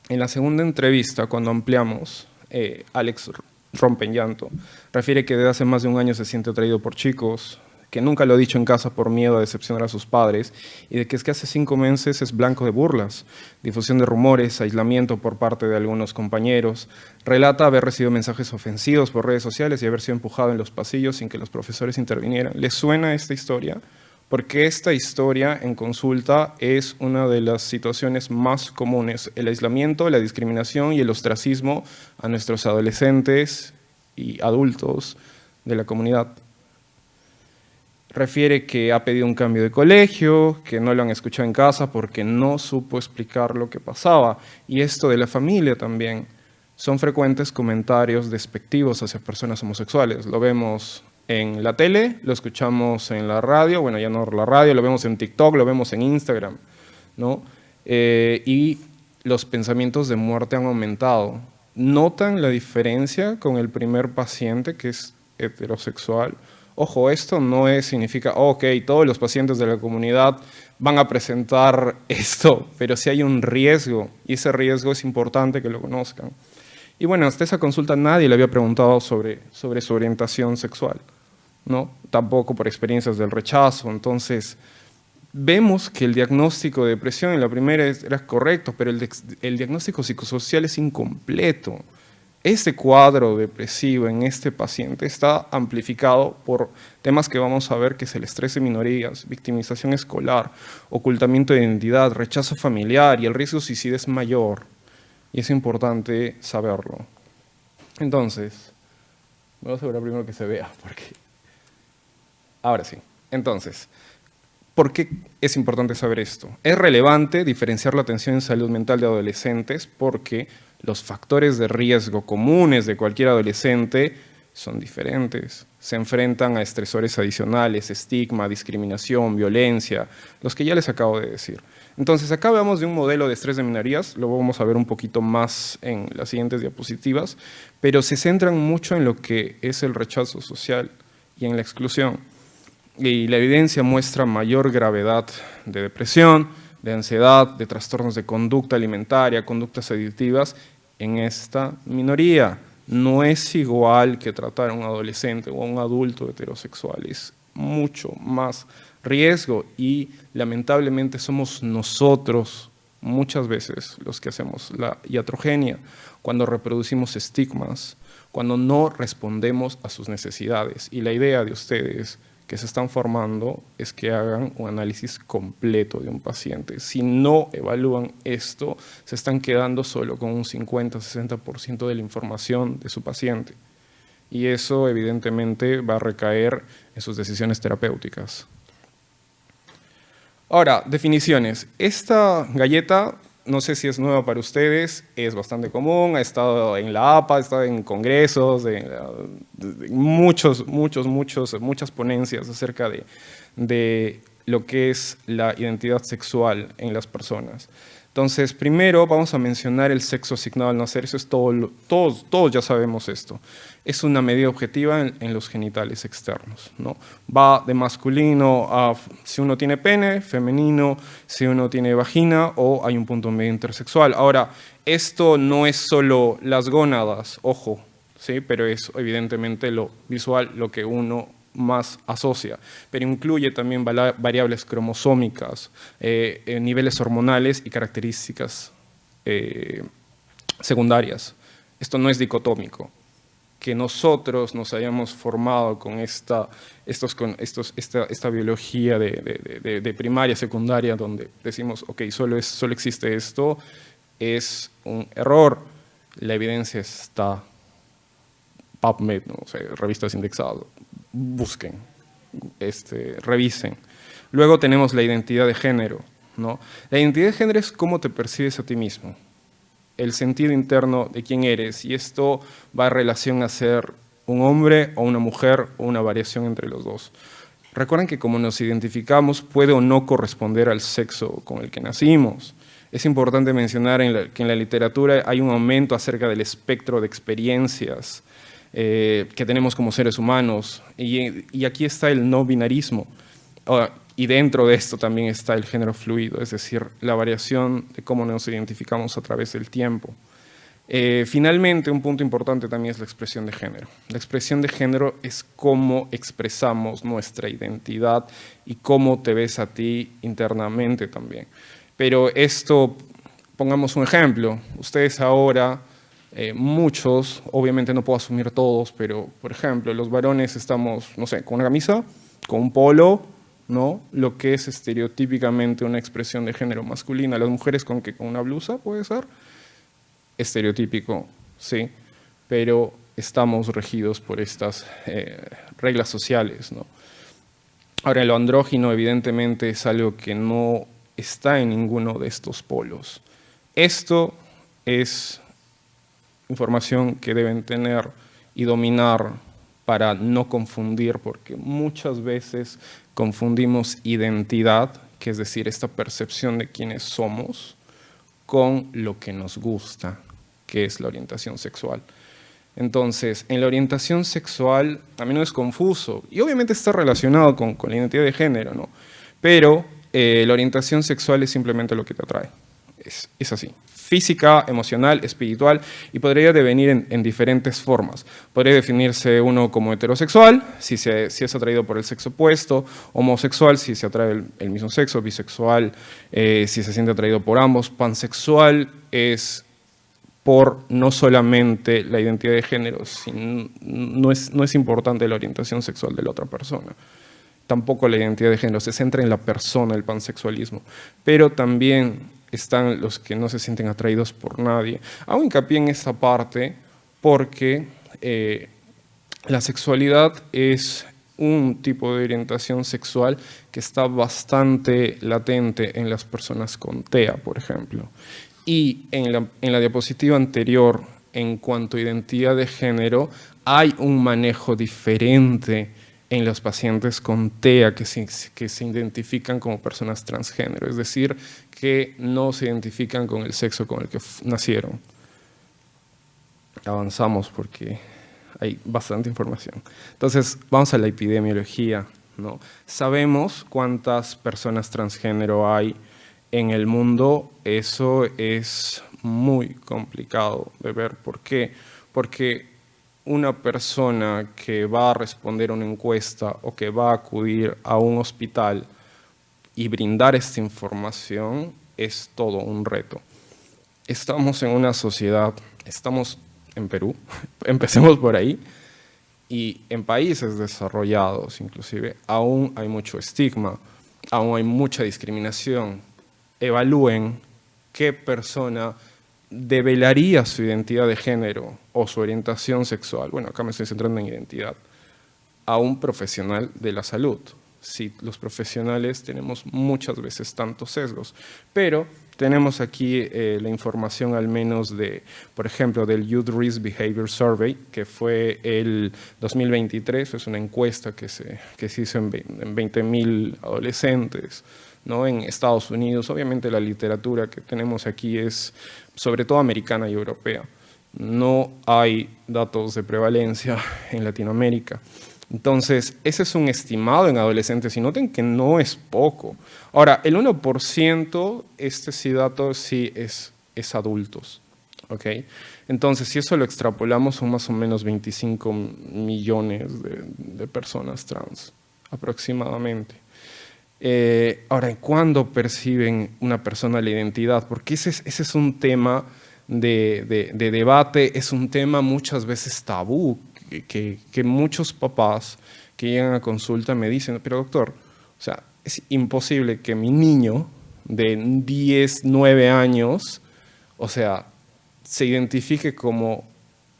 En la segunda entrevista, cuando ampliamos, Alex rompe en llanto, refiere que desde hace más de un año se siente atraído por chicos, que nunca lo ha dicho en casa por miedo a decepcionar a sus padres, y de que es que hace 5 meses es blanco de burlas, difusión de rumores, aislamiento por parte de algunos compañeros. Relata haber recibido mensajes ofensivos por redes sociales y haber sido empujado en los pasillos sin que los profesores intervinieran. ¿Les suena esta historia? Porque esta historia en consulta es una de las situaciones más comunes, el aislamiento, la discriminación y el ostracismo a nuestros adolescentes y adultos de la comunidad. Refiere que ha pedido un cambio de colegio, que no lo han escuchado en casa porque no supo explicar lo que pasaba. Y esto de la familia también. Son frecuentes comentarios despectivos hacia personas homosexuales. Lo vemos en la tele, lo escuchamos en la radio, bueno, ya no la radio, lo vemos en TikTok, lo vemos en Instagram, ¿no? Y los pensamientos de muerte han aumentado. ¿Notan la diferencia con el primer paciente que es heterosexual? Ojo, esto no significa, ok, todos los pacientes de la comunidad van a presentar esto, pero sí hay un riesgo, y ese riesgo es importante que lo conozcan. Y bueno, hasta esa consulta nadie le había preguntado sobre su orientación sexual, ¿no? Tampoco por experiencias del rechazo. Entonces, vemos que el diagnóstico de depresión en la primera era correcto, pero el diagnóstico psicosocial es incompleto. Este cuadro depresivo en este paciente está amplificado por temas que vamos a ver, que es el estrés de minorías, victimización escolar, ocultamiento de identidad, rechazo familiar, y el riesgo de suicidio es mayor. Y es importante saberlo. Entonces, me voy a asegurar primero que se vea, porque... Ahora sí. Entonces, ¿por qué es importante saber esto? Es relevante diferenciar la atención en salud mental de adolescentes porque los factores de riesgo comunes de cualquier adolescente son diferentes. Se enfrentan a estresores adicionales, estigma, discriminación, violencia, los que ya les acabo de decir. Entonces, acá hablamos de un modelo de estrés de minorías, lo vamos a ver un poquito más en las siguientes diapositivas, pero se centran mucho en lo que es el rechazo social y en la exclusión. Y la evidencia muestra mayor gravedad de depresión, de ansiedad, de trastornos de conducta alimentaria, conductas adictivas en esta minoría. No es igual que tratar a un adolescente o a un adulto heterosexual, es mucho más riesgo y lamentablemente somos nosotros muchas veces los que hacemos la iatrogenia, cuando reproducimos estigmas, cuando no respondemos a sus necesidades. Y la idea de ustedes que se están formando es que hagan un análisis completo de un paciente. Si no evalúan esto, se están quedando solo con un 50-60% de la información de su paciente. Y eso evidentemente va a recaer en sus decisiones terapéuticas. Ahora, definiciones. Esta galleta, no sé si es nueva para ustedes, es bastante común, ha estado en la APA, ha estado en congresos, muchas ponencias acerca de lo que es la identidad sexual en las personas. Entonces, primero vamos a mencionar el sexo asignado al nacer. Eso es todo, todos ya sabemos esto. Es una medida objetiva en los genitales externos, ¿no? Va de masculino a si uno tiene pene, femenino, si uno tiene vagina o hay un punto medio intersexual. Ahora, esto no es solo las gónadas, ojo, ¿sí? Pero es evidentemente lo visual, lo que uno más asocia, pero incluye también variables cromosómicas, niveles hormonales y características secundarias. Esto no es dicotómico. Que nosotros nos hayamos formado con esta biología de primaria, secundaria, donde decimos, ok, solo existe esto, es un error. La evidencia está PubMed, ¿no? O sea, revistas indexadas, busquen, revisen. Luego tenemos la identidad de género, ¿no? La identidad de género es cómo te percibes a ti mismo, el sentido interno de quién eres, y esto va en relación a ser un hombre o una mujer o una variación entre los dos. Recuerden que como nos identificamos puede o no corresponder al sexo con el que nacimos. Es importante mencionar que en la literatura hay un aumento acerca del espectro de experiencias que tenemos como seres humanos, y aquí está el no binarismo, y dentro de esto también está el género fluido, es decir, la variación de cómo nos identificamos a través del tiempo. Finalmente, un punto importante también es la expresión de género. La expresión de género es cómo expresamos nuestra identidad y cómo te ves a ti internamente también. Pero esto, pongamos un ejemplo, ustedes ahora, muchos, obviamente no puedo asumir todos, pero por ejemplo, los varones estamos, no sé, con una camisa, con un polo, ¿no? Lo que es estereotípicamente una expresión de género masculina. Las mujeres con una blusa, puede ser, estereotípico, sí, pero estamos regidos por estas reglas sociales, ¿no? Ahora, lo andrógino evidentemente es algo que no está en ninguno de estos polos. Esto es información que deben tener y dominar para no confundir, porque muchas veces confundimos identidad, que es decir, esta percepción de quiénes somos, con lo que nos gusta, que es la orientación sexual. Entonces, en la orientación sexual a menudo es confuso, y obviamente está relacionado con la identidad de género, ¿no? Pero la orientación sexual es simplemente lo que te atrae. Es así. Física, emocional, espiritual, y podría devenir en diferentes formas. Podría definirse uno como heterosexual, si es atraído por el sexo opuesto, homosexual, si se atrae el mismo sexo, bisexual, si se siente atraído por ambos, pansexual es por no solamente la identidad de género, no es importante la orientación sexual de la otra persona. Tampoco la identidad de género, se centra en la persona, el pansexualismo, pero también están los que no se sienten atraídos por nadie. Hago hincapié en esta parte porque la sexualidad es un tipo de orientación sexual que está bastante latente en las personas con TEA, por ejemplo. Y en la diapositiva anterior, en cuanto a identidad de género, hay un manejo diferente en los pacientes con TEA que se identifican como personas transgénero, es decir, que no se identifican con el sexo con el que nacieron. Avanzamos porque hay bastante información. Entonces, vamos a la epidemiología, ¿no? Sabemos cuántas personas transgénero hay en el mundo. Eso es muy complicado de ver. ¿Por qué? Porque una persona que va a responder a una encuesta o que va a acudir a un hospital y brindar esta información es todo un reto. Estamos en una sociedad, estamos en Perú, empecemos por ahí, y en países desarrollados inclusive aún hay mucho estigma, aún hay mucha discriminación. Evalúen qué persona develaría su identidad de género o su orientación sexual, bueno, acá me estoy centrando en identidad, a un profesional de la salud. Sí, los profesionales tenemos muchas veces tantos sesgos, pero tenemos aquí la información al menos de, por ejemplo, del Youth Risk Behavior Survey, que fue el 2023, es una encuesta que se hizo en 20.000 adolescentes, ¿no? En Estados Unidos. Obviamente la literatura que tenemos aquí es sobre todo americana y europea. No hay datos de prevalencia en Latinoamérica. Entonces, ese es un estimado en adolescentes y noten que no es poco. Ahora, el 1%, este dato sí es adultos, ¿ok? Entonces, si eso lo extrapolamos, son más o menos 25 millones de personas trans, aproximadamente. Ahora, ¿cuándo perciben una persona la identidad? Porque ese es un tema de debate, es un tema muchas veces tabú, que muchos papás que llegan a consulta me dicen, pero doctor, o sea, es imposible que mi niño de 10, 9 años, o sea, se identifique como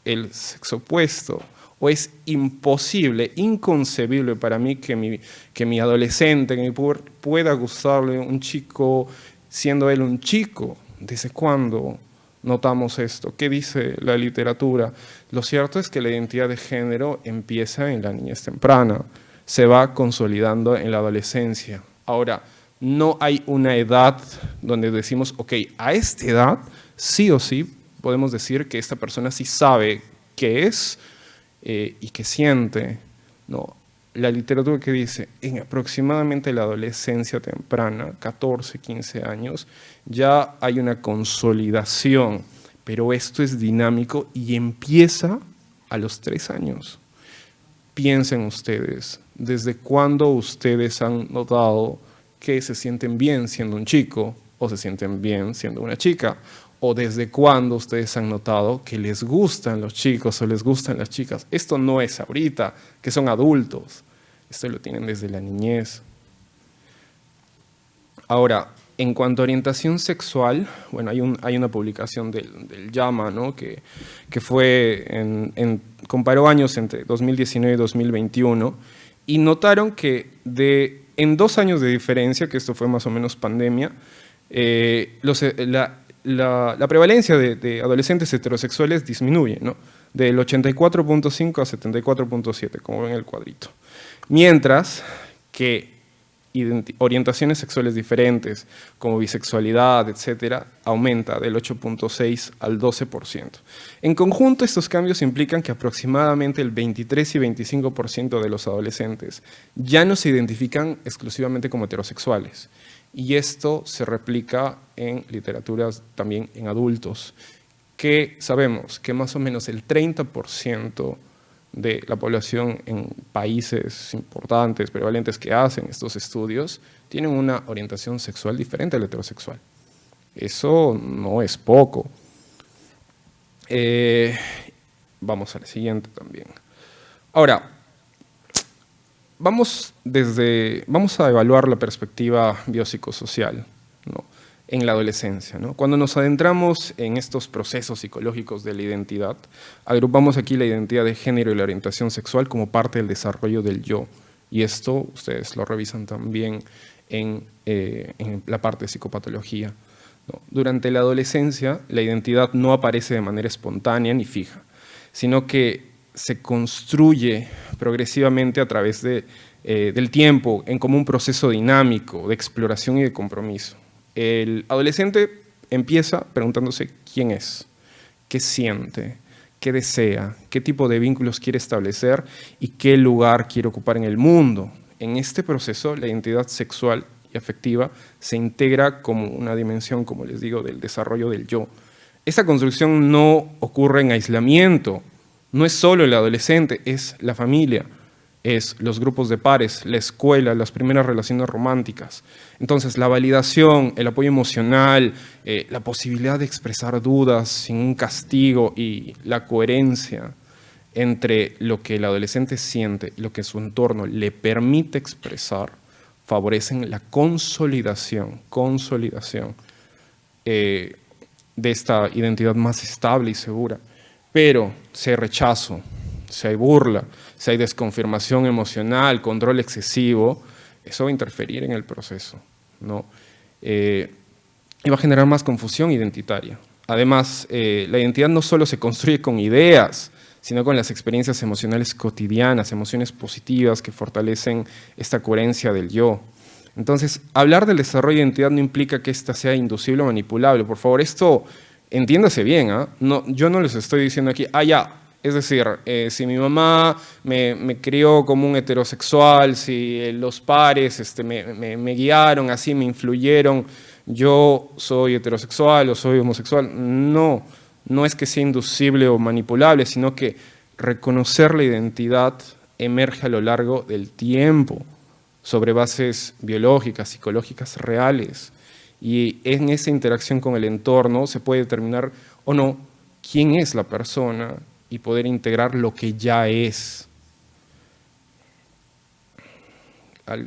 el sexo opuesto, o es imposible, inconcebible para mí que mi adolescente, que mi puber, pueda gustarle un chico siendo él un chico. ¿Desde cuándo notamos esto? ¿Qué dice la literatura? Lo cierto es que la identidad de género empieza en la niñez temprana, se va consolidando en la adolescencia. Ahora, no hay una edad donde decimos, ok, a esta edad sí o sí podemos decir que esta persona sí sabe qué es y qué siente. No, la literatura que dice, en aproximadamente la adolescencia temprana, 14, 15 años, ya hay una consolidación, pero esto es dinámico y empieza a los 3 años. Piensen ustedes, ¿desde cuándo ustedes han notado que se sienten bien siendo un chico o se sienten bien siendo una chica? ¿O desde cuándo ustedes han notado que les gustan los chicos o les gustan las chicas? Esto no es ahorita, que son adultos. Esto lo tienen desde la niñez. Ahora, en cuanto a orientación sexual, bueno, hay una publicación del JAMA, ¿no? que fue comparó años entre 2019 y 2021 y notaron que en 2 años de diferencia, que esto fue más o menos pandemia, la prevalencia de adolescentes heterosexuales disminuye, ¿no? Del 84.5 a 74.7, como ven en el cuadrito. Mientras que orientaciones sexuales diferentes, como bisexualidad, etcétera, aumenta del 8.6 al 12%. En conjunto, estos cambios implican que aproximadamente el 23 y 25% de los adolescentes ya no se identifican exclusivamente como heterosexuales. Y esto se replica en literaturas también en adultos, que sabemos que más o menos el 30% de la población en países importantes, prevalentes, que hacen estos estudios, tienen una orientación sexual diferente a la heterosexual. Eso no es poco. Vamos al siguiente también. Ahora, vamos a evaluar la perspectiva biopsicosocial, ¿no? En la adolescencia, ¿no? Cuando nos adentramos en estos procesos psicológicos de la identidad, agrupamos aquí la identidad de género y la orientación sexual como parte del desarrollo del yo. Y esto ustedes lo revisan también en la parte de psicopatología, ¿no? Durante la adolescencia, la identidad no aparece de manera espontánea ni fija, sino que se construye progresivamente a través del tiempo, como un proceso dinámico de exploración y de compromiso. El adolescente empieza preguntándose quién es, qué siente, qué desea, qué tipo de vínculos quiere establecer y qué lugar quiere ocupar en el mundo. En este proceso, la identidad sexual y afectiva se integra como una dimensión, como les digo, del desarrollo del yo. Esta construcción no ocurre en aislamiento, no es solo el adolescente, es la familia, es los grupos de pares, la escuela, las primeras relaciones románticas. Entonces, la validación, el apoyo emocional, la posibilidad de expresar dudas sin un castigo y la coherencia entre lo que el adolescente siente y lo que su entorno le permite expresar, favorecen la consolidación de esta identidad más estable y segura. Pero si hay rechazo, si hay burla, si hay desconfirmación emocional, control excesivo, eso va a interferir en el proceso, ¿no? Y va a generar más confusión identitaria. Además, la identidad no solo se construye con ideas, sino con las experiencias emocionales cotidianas, emociones positivas que fortalecen esta coherencia del yo. Entonces, hablar del desarrollo de identidad no implica que ésta sea inducible o manipulable. Por favor, esto entiéndase bien, ¿eh? No, yo no les estoy diciendo aquí, ya. Es decir, si mi mamá me crió como un heterosexual, si los pares me guiaron así, me influyeron, yo soy heterosexual o soy homosexual. No, no es que sea inducible o manipulable, sino que reconocer la identidad emerge a lo largo del tiempo, sobre bases biológicas, psicológicas reales. Y en esa interacción con el entorno se puede determinar o no quién es la persona y poder integrar lo que ya es.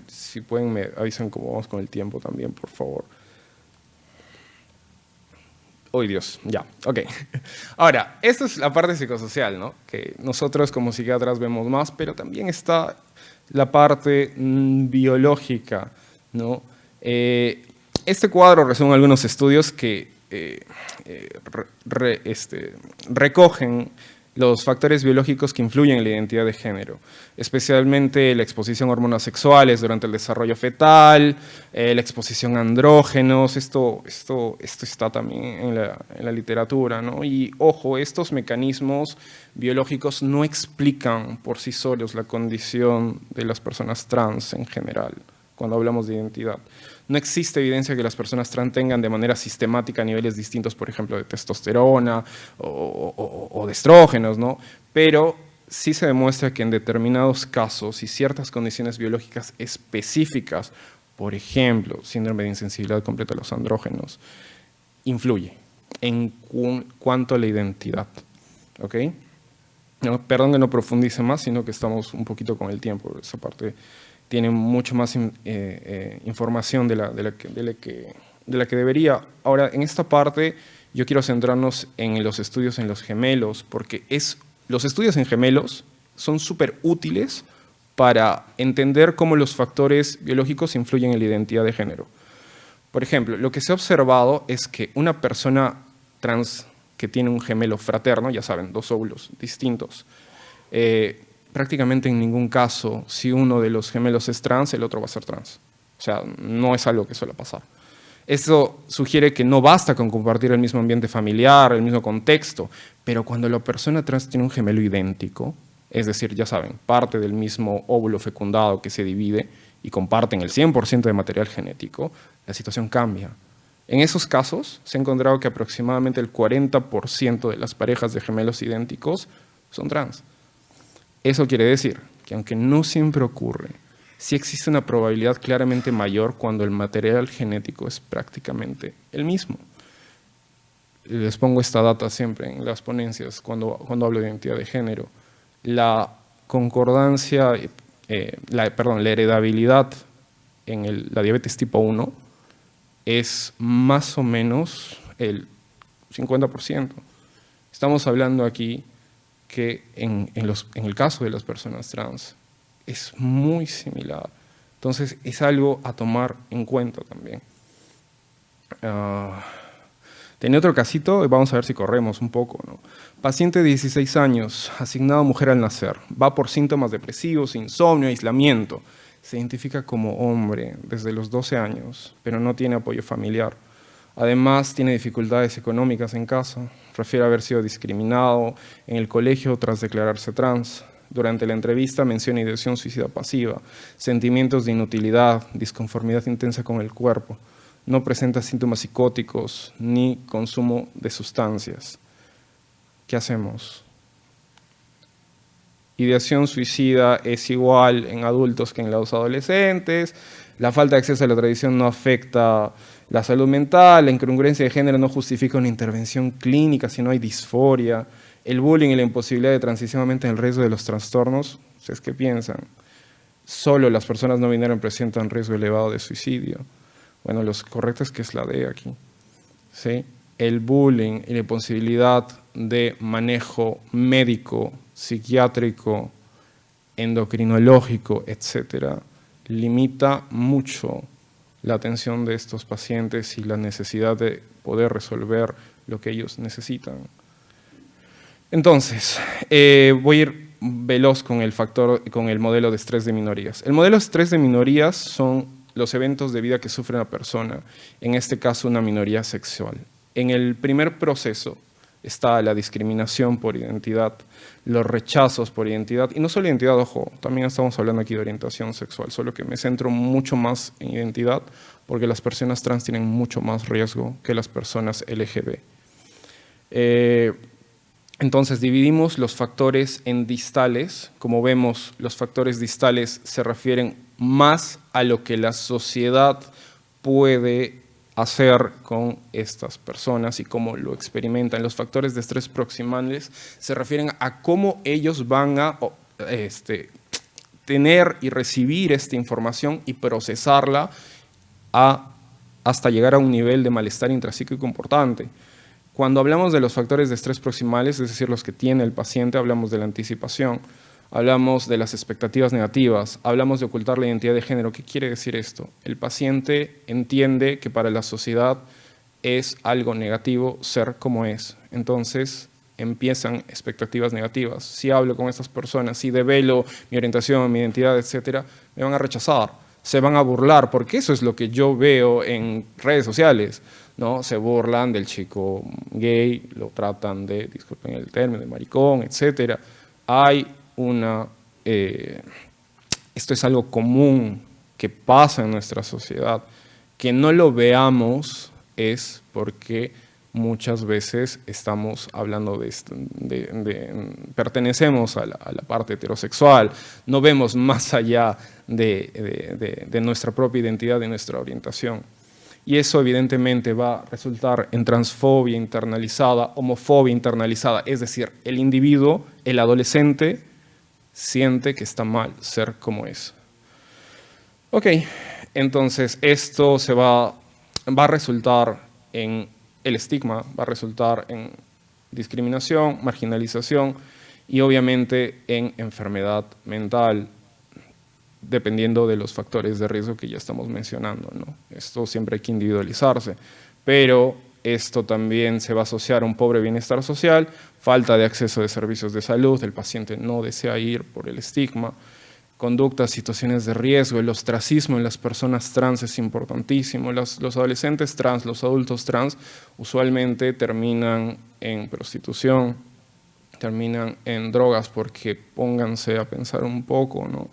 Si pueden, me avisan cómo vamos con el tiempo también, por favor. ¡Ay, Dios! Ya, ok. Ahora, esta es la parte psicosocial, ¿no? Que nosotros como psiquiatras vemos más, pero también está la parte biológica, ¿no? Este cuadro resume algunos estudios que recogen los factores biológicos que influyen en la identidad de género, especialmente la exposición a hormonas sexuales durante el desarrollo fetal, la exposición a andrógenos, esto está también en la literatura, ¿no? Y ojo, estos mecanismos biológicos no explican por sí solos la condición de las personas trans en general, cuando hablamos de identidad. No existe evidencia que las personas trans tengan de manera sistemática niveles distintos, por ejemplo, de testosterona o de estrógenos, ¿no? Pero sí se demuestra que en determinados casos y ciertas condiciones biológicas específicas, por ejemplo, síndrome de insensibilidad completa a los andrógenos, influye en cuanto a la identidad, ¿ok? No, perdón que no profundice más, sino que estamos un poquito con el tiempo, esa parte tiene mucho más información de la que debería. Ahora, en esta parte, yo quiero centrarnos en los estudios en los gemelos, porque los estudios en gemelos son súper útiles para entender cómo los factores biológicos influyen en la identidad de género. Por ejemplo, lo que se ha observado es que una persona trans que tiene un gemelo fraterno, ya saben, 2 óvulos distintos, prácticamente en ningún caso, si uno de los gemelos es trans, el otro va a ser trans. O sea, no es algo que suele pasar. Esto sugiere que no basta con compartir el mismo ambiente familiar, el mismo contexto, pero cuando la persona trans tiene un gemelo idéntico, es decir, ya saben, parte del mismo óvulo fecundado que se divide y comparten el 100% de material genético, la situación cambia. En esos casos, se ha encontrado que aproximadamente el 40% de las parejas de gemelos idénticos son trans. Eso quiere decir que aunque no siempre ocurre, sí existe una probabilidad claramente mayor cuando el material genético es prácticamente el mismo. Les pongo esta data siempre en las ponencias cuando hablo de identidad de género. La concordancia, la heredabilidad en la diabetes tipo 1 es más o menos el 50%. Estamos hablando aquí que en el caso de las personas trans es muy similar. Entonces, es algo a tomar en cuenta también. Tenía otro casito, y vamos a ver si corremos un poco, ¿no? Paciente de 16 años, asignado mujer al nacer. Va por síntomas depresivos, insomnio, aislamiento. Se identifica como hombre desde los 12 años, pero no tiene apoyo familiar. Además, tiene dificultades económicas en casa. Refiere haber sido discriminado en el colegio tras declararse trans. Durante la entrevista menciona ideación suicida pasiva, sentimientos de inutilidad, disconformidad intensa con el cuerpo. No presenta síntomas psicóticos ni consumo de sustancias. ¿Qué hacemos? Ideación suicida es igual en adultos que en los adolescentes. La falta de acceso a la tradición no afecta la salud mental. La incongruencia de género no justifica una intervención clínica si no hay disforia. El bullying y la imposibilidad de transición aumentan el riesgo de los trastornos. ¿Ustedes qué piensan? Solo las personas no binarias presentan riesgo elevado de suicidio. Bueno, lo correcto es que es la D aquí. ¿Sí? El bullying y la imposibilidad de manejo médico, psiquiátrico, endocrinológico, etcétera, limita mucho la atención de estos pacientes y la necesidad de poder resolver lo que ellos necesitan. Entonces, voy a ir veloz con el modelo de estrés de minorías. El modelo de estrés de minorías son los eventos de vida que sufre una persona, en este caso una minoría sexual. En el primer proceso está la discriminación por identidad, los rechazos por identidad, y no solo identidad, ojo, también estamos hablando aquí de orientación sexual, solo que me centro mucho más en identidad, porque las personas trans tienen mucho más riesgo que las personas LGB. Entonces dividimos los factores en distales. Como vemos, los factores distales se refieren más a lo que la sociedad puede hacer con estas personas y cómo lo experimentan. Los factores de estrés proximales se refieren a cómo ellos van a tener y recibir esta información y procesarla hasta llegar a un nivel de malestar intrapsíquico importante. Cuando hablamos de los factores de estrés proximales, es decir, los que tiene el paciente, hablamos de la anticipación, hablamos de las expectativas negativas, hablamos de ocultar la identidad de género. ¿Qué quiere decir esto? El paciente entiende que para la sociedad es algo negativo ser como es. Entonces empiezan expectativas negativas. Si hablo con estas personas, si develo mi orientación, mi identidad, etcétera, me van a rechazar, se van a burlar, porque eso es lo que yo veo en redes sociales, ¿no? Se burlan del chico gay, lo tratan de, disculpen el término, de maricón, etcétera. Hay esto es algo común que pasa en nuestra sociedad. Que no lo veamos es porque muchas veces estamos hablando pertenecemos a la parte heterosexual, no vemos más allá de nuestra propia identidad y nuestra orientación. Y eso evidentemente va a resultar en transfobia internalizada, homofobia internalizada, es decir, el individuo, el adolescente, siente que está mal ser como es. Ok, entonces esto va a resultar en el estigma, va a resultar en discriminación, marginalización y obviamente en enfermedad mental, dependiendo de los factores de riesgo que ya estamos mencionando, ¿no? Esto siempre hay que individualizarse, pero esto también se va a asociar a un pobre bienestar social, falta de acceso de servicios de salud, el paciente no desea ir por el estigma, conductas, situaciones de riesgo, el ostracismo en las personas trans es importantísimo. Los adolescentes trans, los adultos trans, usualmente terminan en prostitución, terminan en drogas, porque pónganse a pensar un poco, ¿no?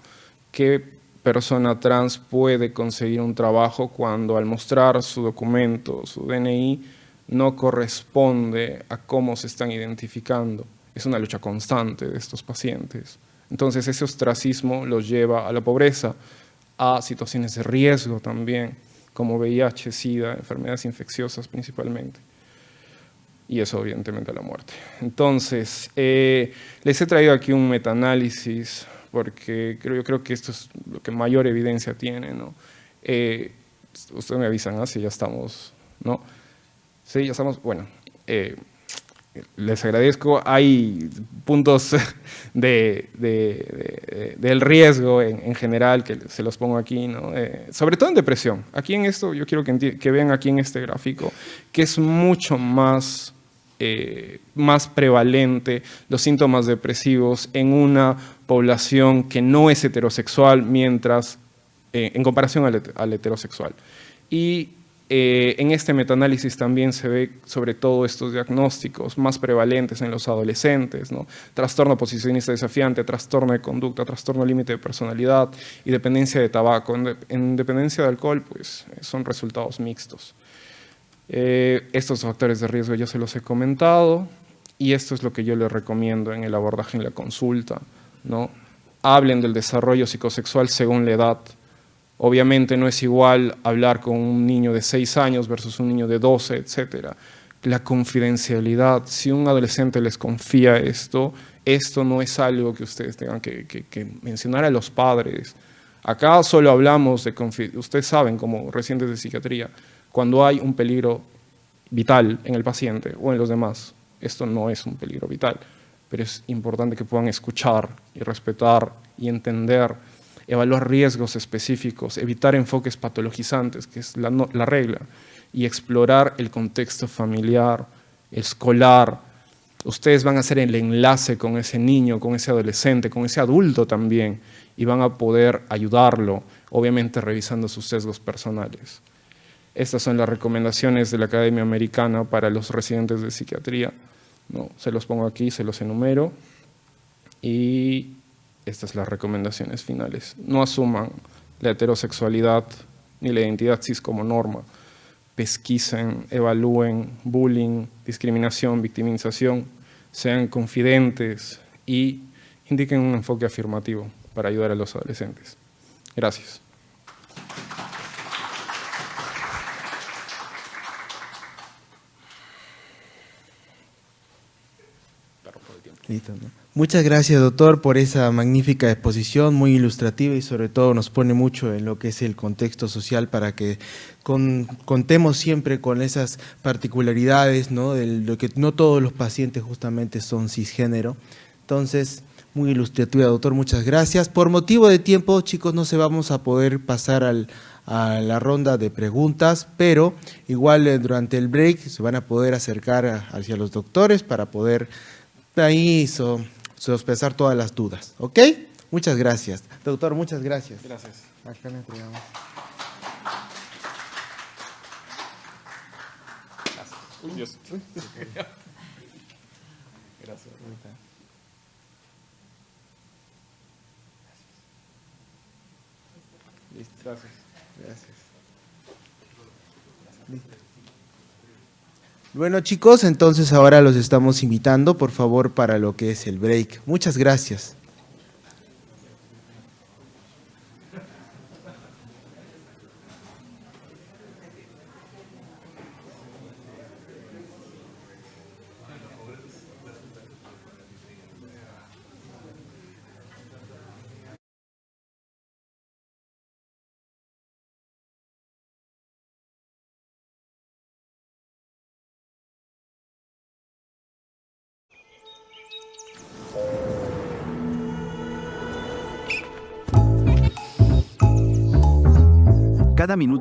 ¿Qué persona trans puede conseguir un trabajo cuando al mostrar su documento, su DNI, no corresponde a cómo se están identificando? Es una lucha constante de estos pacientes. Entonces ese ostracismo los lleva a la pobreza, a situaciones de riesgo también, como VIH, SIDA, enfermedades infecciosas principalmente. Y eso evidentemente a la muerte. Entonces, les he traído aquí un metaanálisis, porque yo creo que esto es lo que mayor evidencia tiene, ¿no? Ustedes me avisan, ¿no? Si ya estamos, ¿no? Sí, ya estamos, bueno. Les agradezco. Hay puntos del riesgo en general que se los pongo aquí, ¿no? Sobre todo en depresión. Aquí en esto, yo quiero que vean aquí en este gráfico que es mucho más prevalente los síntomas depresivos en una población que no es heterosexual, mientras en comparación al heterosexual. Y en este metaanálisis también se ve sobre todo estos diagnósticos más prevalentes en los adolescentes, ¿no? Trastorno posicionista desafiante, trastorno de conducta, trastorno límite de personalidad y dependencia de tabaco. En dependencia de alcohol, pues son resultados mixtos. Estos factores de riesgo ya se los he comentado y esto es lo que yo les recomiendo en el abordaje en la consulta, ¿no? Hablen del desarrollo psicosexual según la edad. Obviamente no es igual hablar con un niño de 6 años versus un niño de 12, etc. La confidencialidad, si un adolescente les confía esto no es algo que ustedes tengan que mencionar a los padres. Acá solo hablamos de ustedes saben, como residentes de psiquiatría, cuando hay un peligro vital en el paciente o en los demás. Esto no es un peligro vital, pero es importante que puedan escuchar y respetar y entender, evaluar riesgos específicos, evitar enfoques patologizantes, que es la regla, y explorar el contexto familiar, escolar. Ustedes van a hacer el enlace con ese niño, con ese adolescente, con ese adulto también, y van a poder ayudarlo, obviamente revisando sus sesgos personales. Estas son las recomendaciones de la Academia Americana para los residentes de psiquiatría, ¿no? Se los pongo aquí, se los enumero, y estas son las recomendaciones finales. No asuman la heterosexualidad ni la identidad cis como norma. Pesquisen, evalúen bullying, discriminación, victimización, sean confidentes y indiquen un enfoque afirmativo para ayudar a los adolescentes. Gracias. Listo, ¿no? Muchas gracias, doctor, por esa magnífica exposición, muy ilustrativa y sobre todo nos pone mucho en lo que es el contexto social para que contemos siempre con esas particularidades, ¿no? De lo que no todos los pacientes justamente son cisgénero. Entonces, muy ilustrativa, doctor, muchas gracias. Por motivo de tiempo, chicos, no se vamos a poder pasar a la ronda de preguntas, pero igual durante el break se van a poder acercar hacia los doctores para poder ahí sospesar todas las dudas, ¿ok? Muchas gracias. Doctor, muchas gracias. Gracias. Acá le entregamos. Dios. Gracias. Listo. Gracias. Gracias. Listo. Bueno, chicos, entonces ahora los estamos invitando, por favor, para lo que es el break. Muchas gracias. Cada minuto